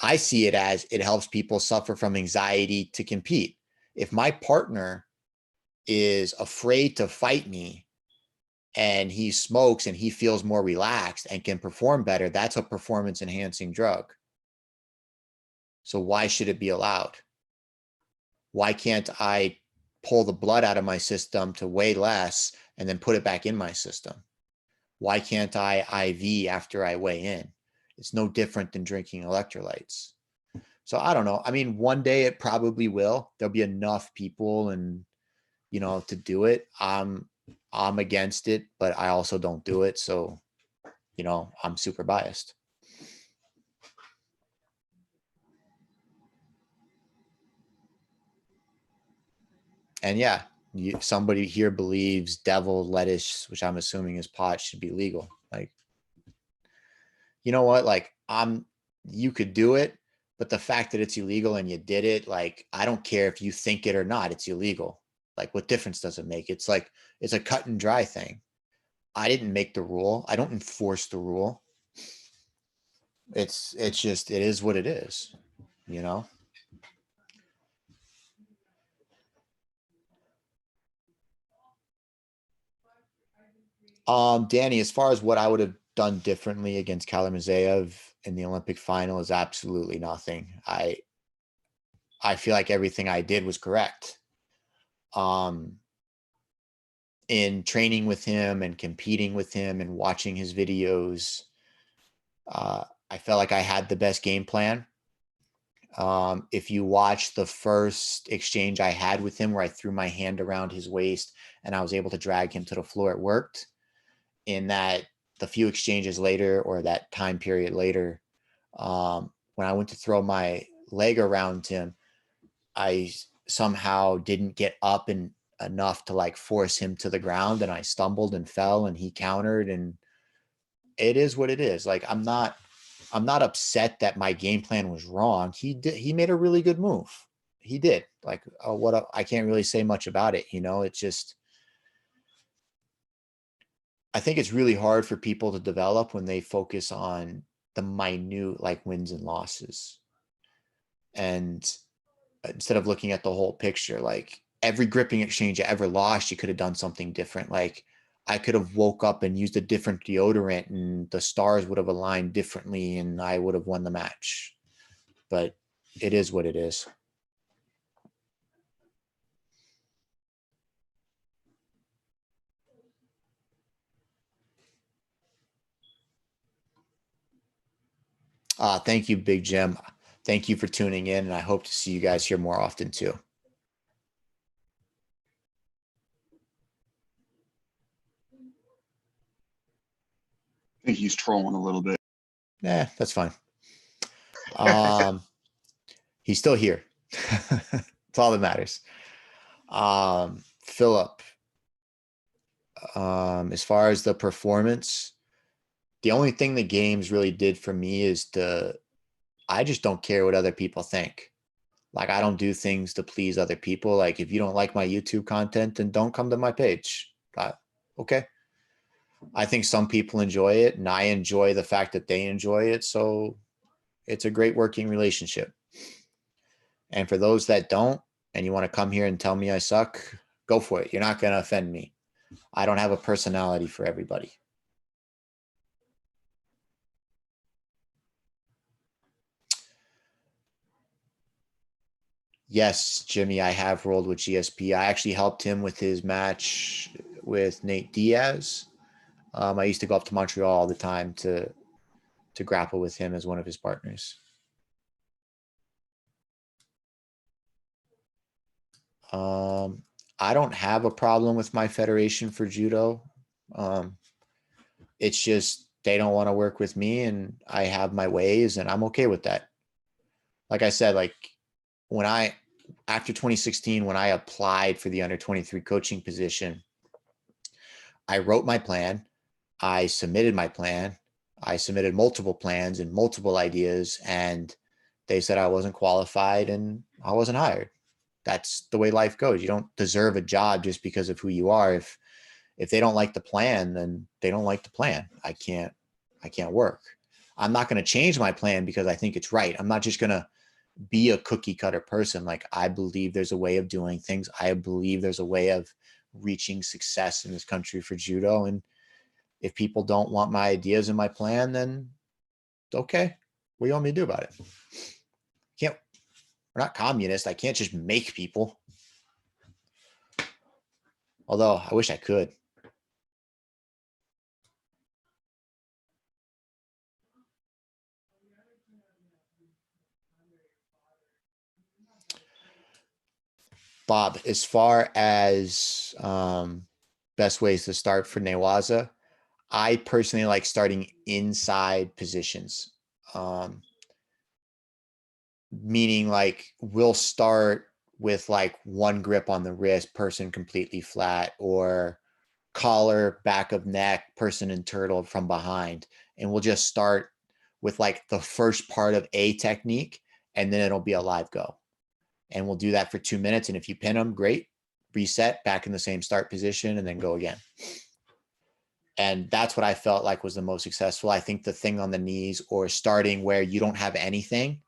I see it as it helps people suffer from anxiety to compete. If my partner is afraid to fight me and he smokes and he feels more relaxed and can perform better, that's a performance enhancing drug. So why should it be allowed? Why can't I pull the blood out of my system to weigh less and then put it back in my system? Why can't I IV after I weigh in? It's no different than drinking electrolytes. So I don't know. I mean, one day it probably will. There'll be enough people and, to do it. I'm against it, but I also don't do it. So, I'm super biased. And yeah, somebody here believes deviled lettuce, which I'm assuming is pot, should be legal. Like, you know what? Like, you could do it, but the fact that it's illegal and you did it, like, I don't care if you think it or not, it's illegal. Like, what difference does it make? It's like, it's a cut and dry thing. I didn't make the rule. I don't enforce the rule. It's just, it is what it is, Danny, as far as what I would have done differently against Kalamazov in the Olympic final is absolutely nothing. I feel like everything I did was correct. In training with him and competing with him and watching his videos, I felt like I had the best game plan. If you watch the first exchange I had with him where I threw my hand around his waist and I was able to drag him to the floor, it worked. In that, the few exchanges later, or that time period later, when I went to throw my leg around him, I somehow didn't get up enough to like force him to the ground, and I stumbled and fell and he countered, and it is what it is. Like, I'm not upset that my game plan was wrong. He made a really good move. He did. Like, I can't really say much about it. It's just, I think it's really hard for people to develop when they focus on the minute, like, wins and losses. And instead of looking at the whole picture, like, every gripping exchange I ever lost, you could have done something different. Like, I could have woke up and used a different deodorant and the stars would have aligned differently and I would have won the match. But it is what it is. Thank you, Big Jim. Thank you for tuning in, and I hope to see you guys here more often too. I think he's trolling a little bit. Yeah, that's fine. He's still here. That's all that matters. Philip, as far as the performance, the only thing the games really did for me is I just don't care what other people think. Like, I don't do things to please other people. Like, if you don't like my YouTube content, then don't come to my page. Okay. I think some people enjoy it, and I enjoy the fact that they enjoy it. So it's a great working relationship. And for those that don't, and you want to come here and tell me I suck, go for it. You're not going to offend me. I don't have a personality for everybody. Yes, Jimmy, I have rolled with GSP. I actually helped him with his match with Nate Diaz. I used to go up to Montreal all the time to grapple with him as one of his partners. I don't have a problem with my federation for judo. It's just they don't want to work with me, and I have my ways, and I'm okay with that. Like I said, like after 2016, when I applied for the under 23 coaching position, I wrote my plan. I submitted my plan. I submitted multiple plans and multiple ideas, and they said I wasn't qualified and I wasn't hired. That's the way life goes. You don't deserve a job just because of who you are. If they don't like the plan, then they don't like the plan. I can't work. I'm not going to change my plan because I think it's right. I'm not just going to be a cookie cutter person. Like, I believe there's a way of doing things. I believe there's a way of reaching success in this country for judo. And if people don't want my ideas and my plan, then okay, what do you want me to do about it? We're not communists. I can't just make people. Although I wish I could. Bob, as far as best ways to start for Newaza, I personally like starting inside positions. Meaning like we'll start with like one grip on the wrist, person completely flat, or collar, back of neck, person and turtle from behind. And we'll just start with like the first part of a technique, and then it'll be a live go. And we'll do that for 2 minutes. And if you pin them, great. Reset back in the same start position and then go again. And that's what I felt like was the most successful. I think the thing on the knees or starting where you don't have anything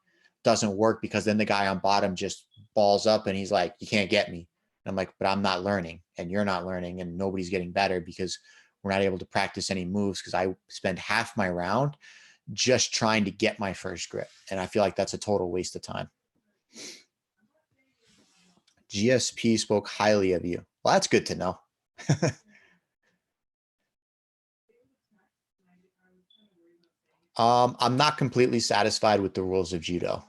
doesn't work, because then the guy on bottom just balls up and he's like, you can't get me. And I'm like, but I'm not learning and you're not learning and nobody's getting better because we're not able to practice any moves, because I spend half my round just trying to get my first grip. And I feel like that's a total waste of time. GSP spoke highly of you. Well, that's good to know. I'm not completely satisfied with the rules of judo.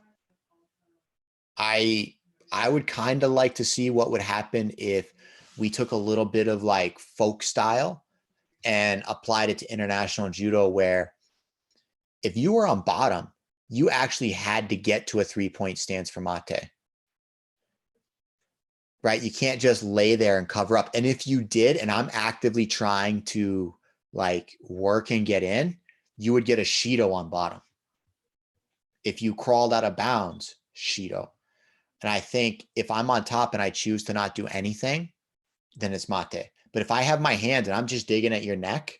I would kind of like to see what would happen if we took a little bit of like folk style and applied it to international judo, where if you were on bottom, you actually had to get to a 3-point stance for mate. Right? You can't just lay there and cover up. And if you did, and I'm actively trying to like work and get in, you would get a Shido on bottom. If you crawled out of bounds, Shido. And I think if I'm on top and I choose to not do anything, then it's mate. But if I have my hands and I'm just digging at your neck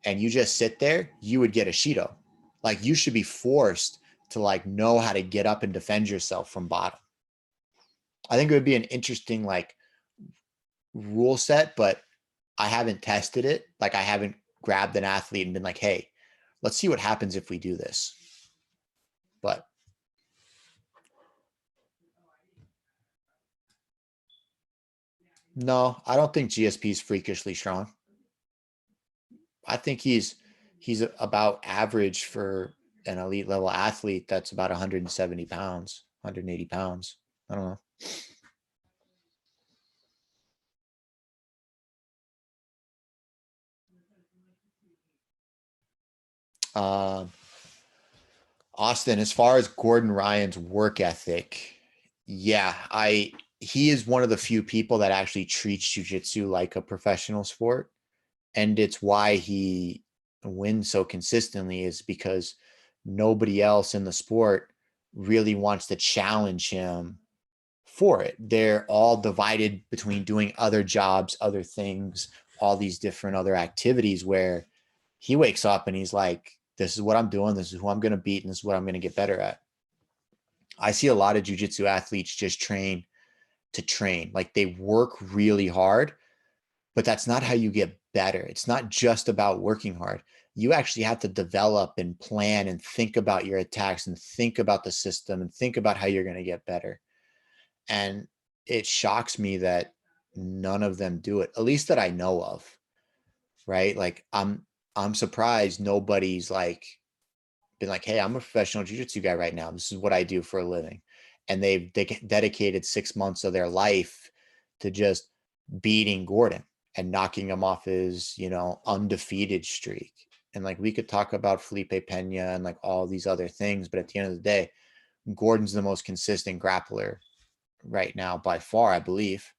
and you just sit there, you would get a Shido. Like, you should be forced to like know how to get up and defend yourself from bottom. I think it would be an interesting like rule set, but I haven't tested it. Like, I haven't grabbed an athlete and been like, hey, let's see what happens if we do this. But no, I don't think GSP is freakishly strong. I think he's about average for an elite level athlete that's about 170 pounds, 180 pounds. I don't know. Austin, as far as Gordon Ryan's work ethic, yeah, he is one of the few people that actually treats jiu-jitsu like a professional sport. And it's why he wins so consistently, is because nobody else in the sport really wants to challenge him for it. They're all divided between doing other jobs, other things, all these different other activities, where he wakes up and he's like, this is what I'm doing. This is who I'm going to beat. And this is what I'm going to get better at. I see a lot of jiu-jitsu athletes just train to train. Like, they work really hard, but that's not how you get better. It's not just about working hard. You actually have to develop and plan and think about your attacks and think about the system and think about how you're going to get better. And it shocks me that none of them do it, at least that I know of. Right? Like, I'm surprised nobody's like been like, hey, I'm a professional jiu-jitsu guy right now. This is what I do for a living. and they've dedicated 6 months of their life to just beating Gordon and knocking him off his, undefeated streak. And like, we could talk about Felipe Pena and like all these other things, but at the end of the day, Gordon's the most consistent grappler right now by far, I believe.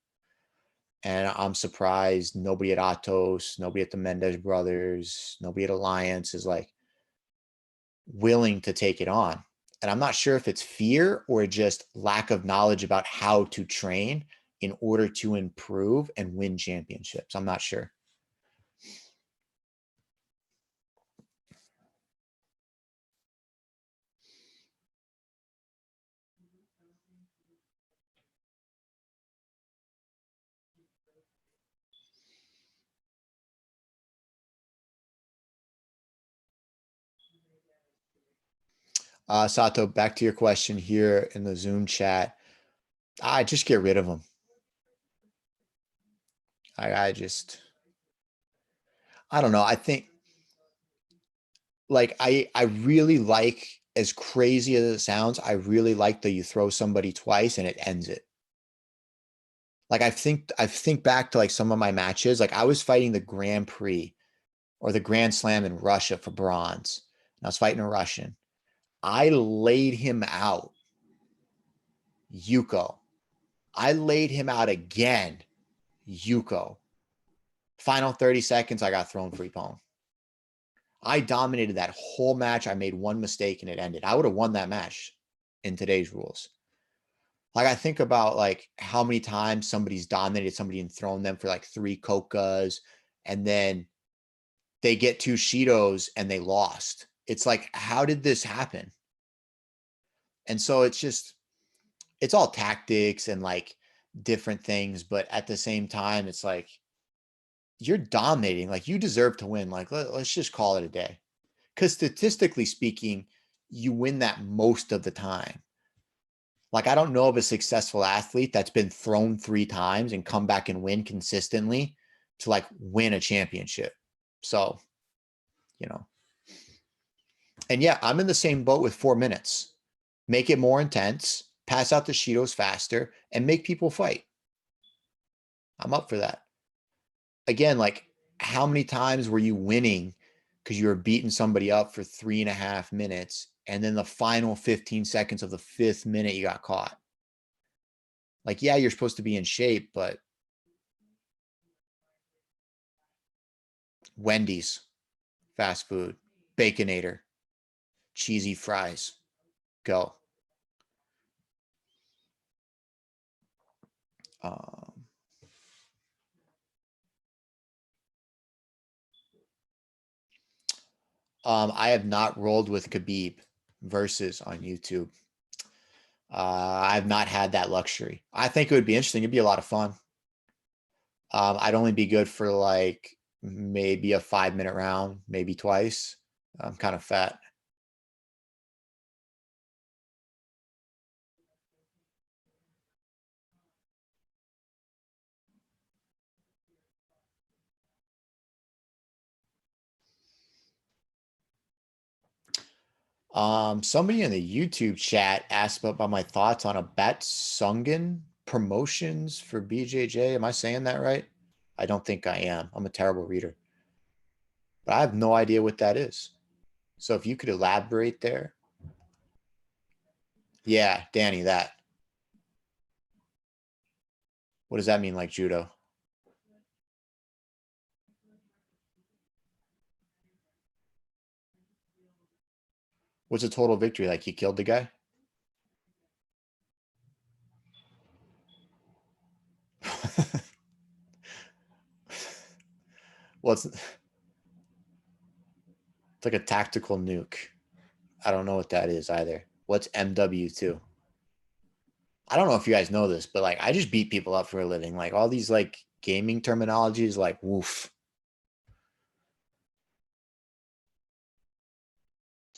And I'm surprised nobody at Atos, nobody at the Mendez brothers, nobody at Alliance is like willing to take it on. And I'm not sure if it's fear or just lack of knowledge about how to train in order to improve and win championships. I'm not sure. Sato, back to your question here in the Zoom chat. I just get rid of them. I don't know. I think like I really like, as crazy as it sounds, I really like that you throw somebody twice and it ends it. Like I think back to like some of my matches. Like I was fighting the Grand Prix or the Grand Slam in Russia for bronze. And I was fighting a Russian. I laid him out. Yuko. I laid him out again. Yuko. Final 30 seconds, I got thrown free palm. I dominated that whole match. I made one mistake and it ended. I would have won that match in today's rules. Like I think about like how many times somebody's dominated somebody and thrown them for like 3 Kogas, and then they get 2 Shidos and they lost. It's like, how did this happen? And so it's all tactics and like different things. But at the same time, it's like, you're dominating. Like you deserve to win. Like, let's just call it a day. Because statistically speaking, you win that most of the time. Like, I don't know of a successful athlete that's been thrown 3 times and come back and win consistently to like win a championship. So, and yeah, I'm in the same boat with 4 minutes. Make it more intense, pass out the Shidos faster, and make people fight. I'm up for that. Again, like how many times were you winning because you were beating somebody up for 3.5 minutes, and then the final 15 seconds of the 5th minute you got caught? Like, yeah, you're supposed to be in shape, but Wendy's, fast food, Baconator, cheesy fries, go. I have not rolled with Khabib versus on YouTube. I've not had that luxury. I think it would be interesting. It'd be a lot of fun. I'd only be good for like maybe a 5-minute round, maybe twice. I'm kind of fat. Somebody in the YouTube chat asked about my thoughts on a Batsungen promotions for BJJ. Am I saying that right? I don't think I am. I'm a terrible reader. But I have no idea what that is. So if you could elaborate there. Yeah, Danny, that. What does that mean, like judo? What's a total victory? Like he killed the guy? Well, it's like a tactical nuke. I don't know what that is either. What's MW2? I don't know if you guys know this, but like I just beat people up for a living. Like all these like gaming terminologies, like woof.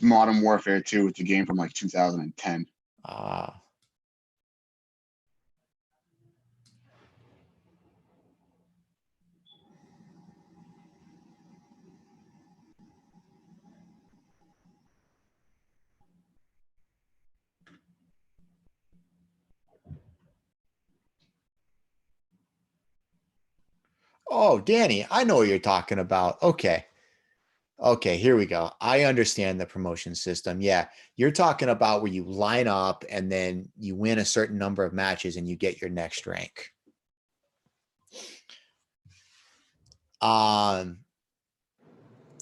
Modern Warfare 2. It's a game from like 2010. Ah. Oh, Danny, I know what you're talking about. Okay. Okay, here we go. I understand the promotion system. Yeah, you're talking about where you line up and then you win a certain number of matches and you get your next rank.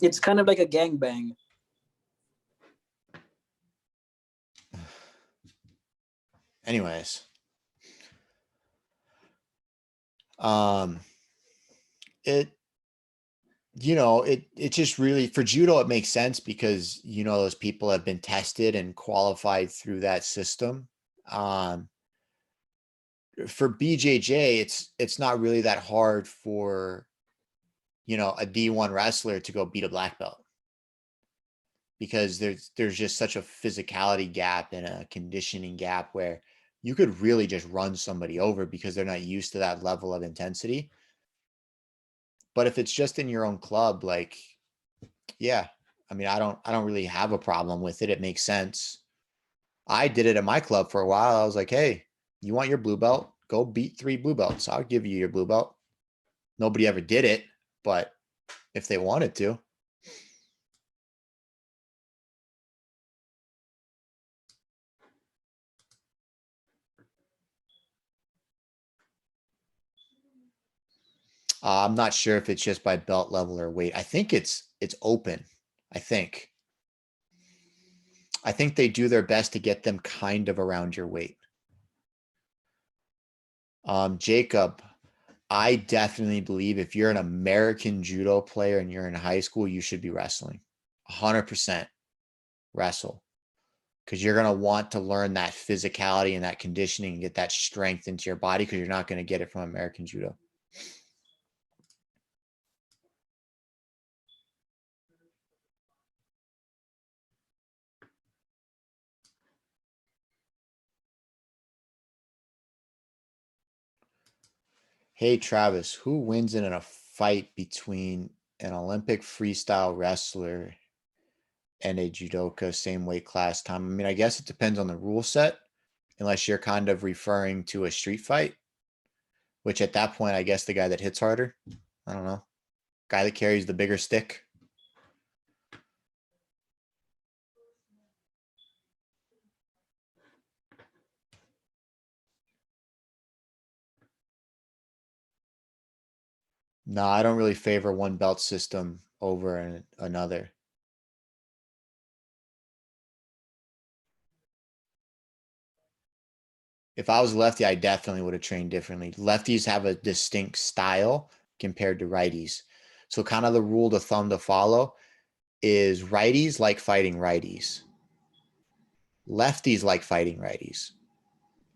It's kind of like a gangbang. Anyways, it it just really for judo it makes sense because those people have been tested and qualified through that system. For BJJ, it's not really that hard for a D1 wrestler to go beat a black belt because there's just such a physicality gap and a conditioning gap where you could really just run somebody over because they're not used to that level of intensity. But if it's just in your own club, like, yeah, I mean, I don't really have a problem with it. It makes sense. I did it at my club for a while. I was like, hey, you want your blue belt? Go beat 3 blue belts. I'll give you your blue belt. Nobody ever did it, but if they wanted to. I'm not sure if it's just by belt level or weight. I think it's open. I think they do their best to get them kind of around your weight. Jacob, I definitely believe if you're an American judo player and you're in high school, you should be wrestling. 100% wrestle. Because you're going to want to learn that physicality and that conditioning and get that strength into your body because you're not going to get it from American judo. Hey, Travis, who wins in a fight between an Olympic freestyle wrestler and a judoka, same weight class time? I mean, I guess it depends on the rule set, unless you're kind of referring to a street fight, which at that point, I guess the guy that hits harder, I don't know, guy that carries the bigger stick. No, I don't really favor one belt system over another. If I was lefty, I definitely would have trained differently. Lefties have a distinct style compared to righties. So kind of the rule of thumb to follow is righties like fighting righties. Lefties like fighting righties.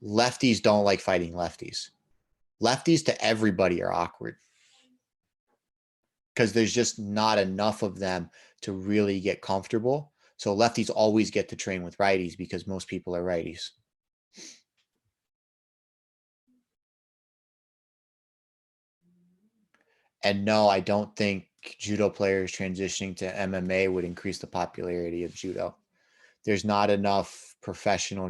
Lefties don't like fighting lefties. Lefties to everybody are awkward because there's just not enough of them to really get comfortable. So lefties always get to train with righties because most people are righties. And no, I don't think judo players transitioning to MMA would increase the popularity of judo. There's not enough professional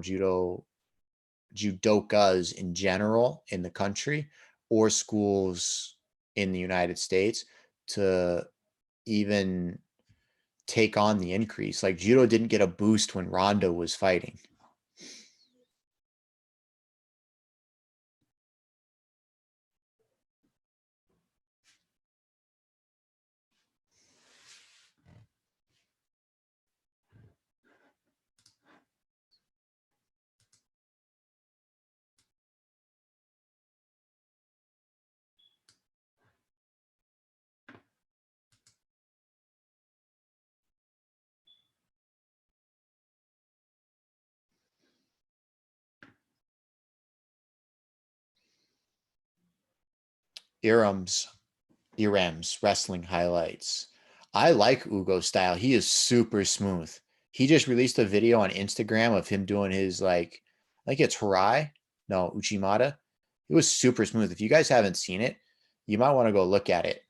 judokas in general in the country or schools in the United States to even take on the increase. Like judo didn't get a boost when Ronda was fighting. Iram's wrestling highlights. I like Ugo's style. He is super smooth. He just released a video on Instagram of him doing his like it's Harai, no Uchimata. It was super smooth. If you guys haven't seen it, you might want to go look at it.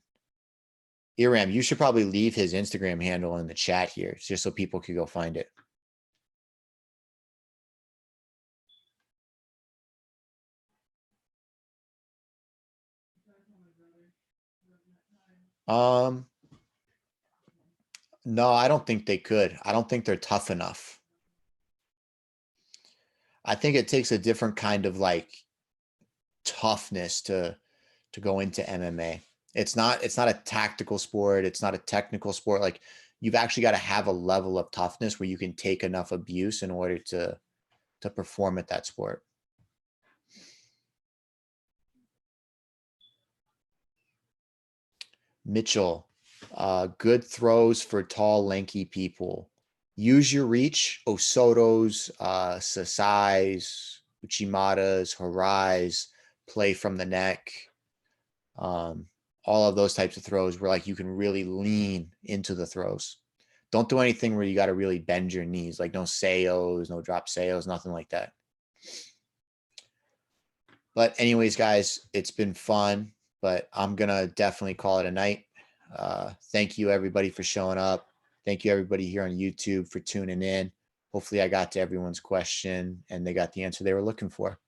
Iram, you should probably leave his Instagram handle in the chat here just so people could go find it. No, I don't think they could. I don't think they're tough enough. I think it takes a different kind of like toughness to go into MMA. It's not a tactical sport. It's not a technical sport. Like you've actually got to have a level of toughness where you can take enough abuse in order to perform at that sport. Mitchell, good throws for tall, lanky people. Use your reach. Osotos, Sasais, Uchimatas, Harais, play from the neck. All of those types of throws where like you can really lean into the throws. Don't do anything where you got to really bend your knees, like no seos, no drop seos, nothing like that. But anyways, guys, it's been fun, but I'm going to definitely call it a night. Thank you, everybody, for showing up. Thank you, everybody here on YouTube for tuning in. Hopefully I got to everyone's question and they got the answer they were looking for.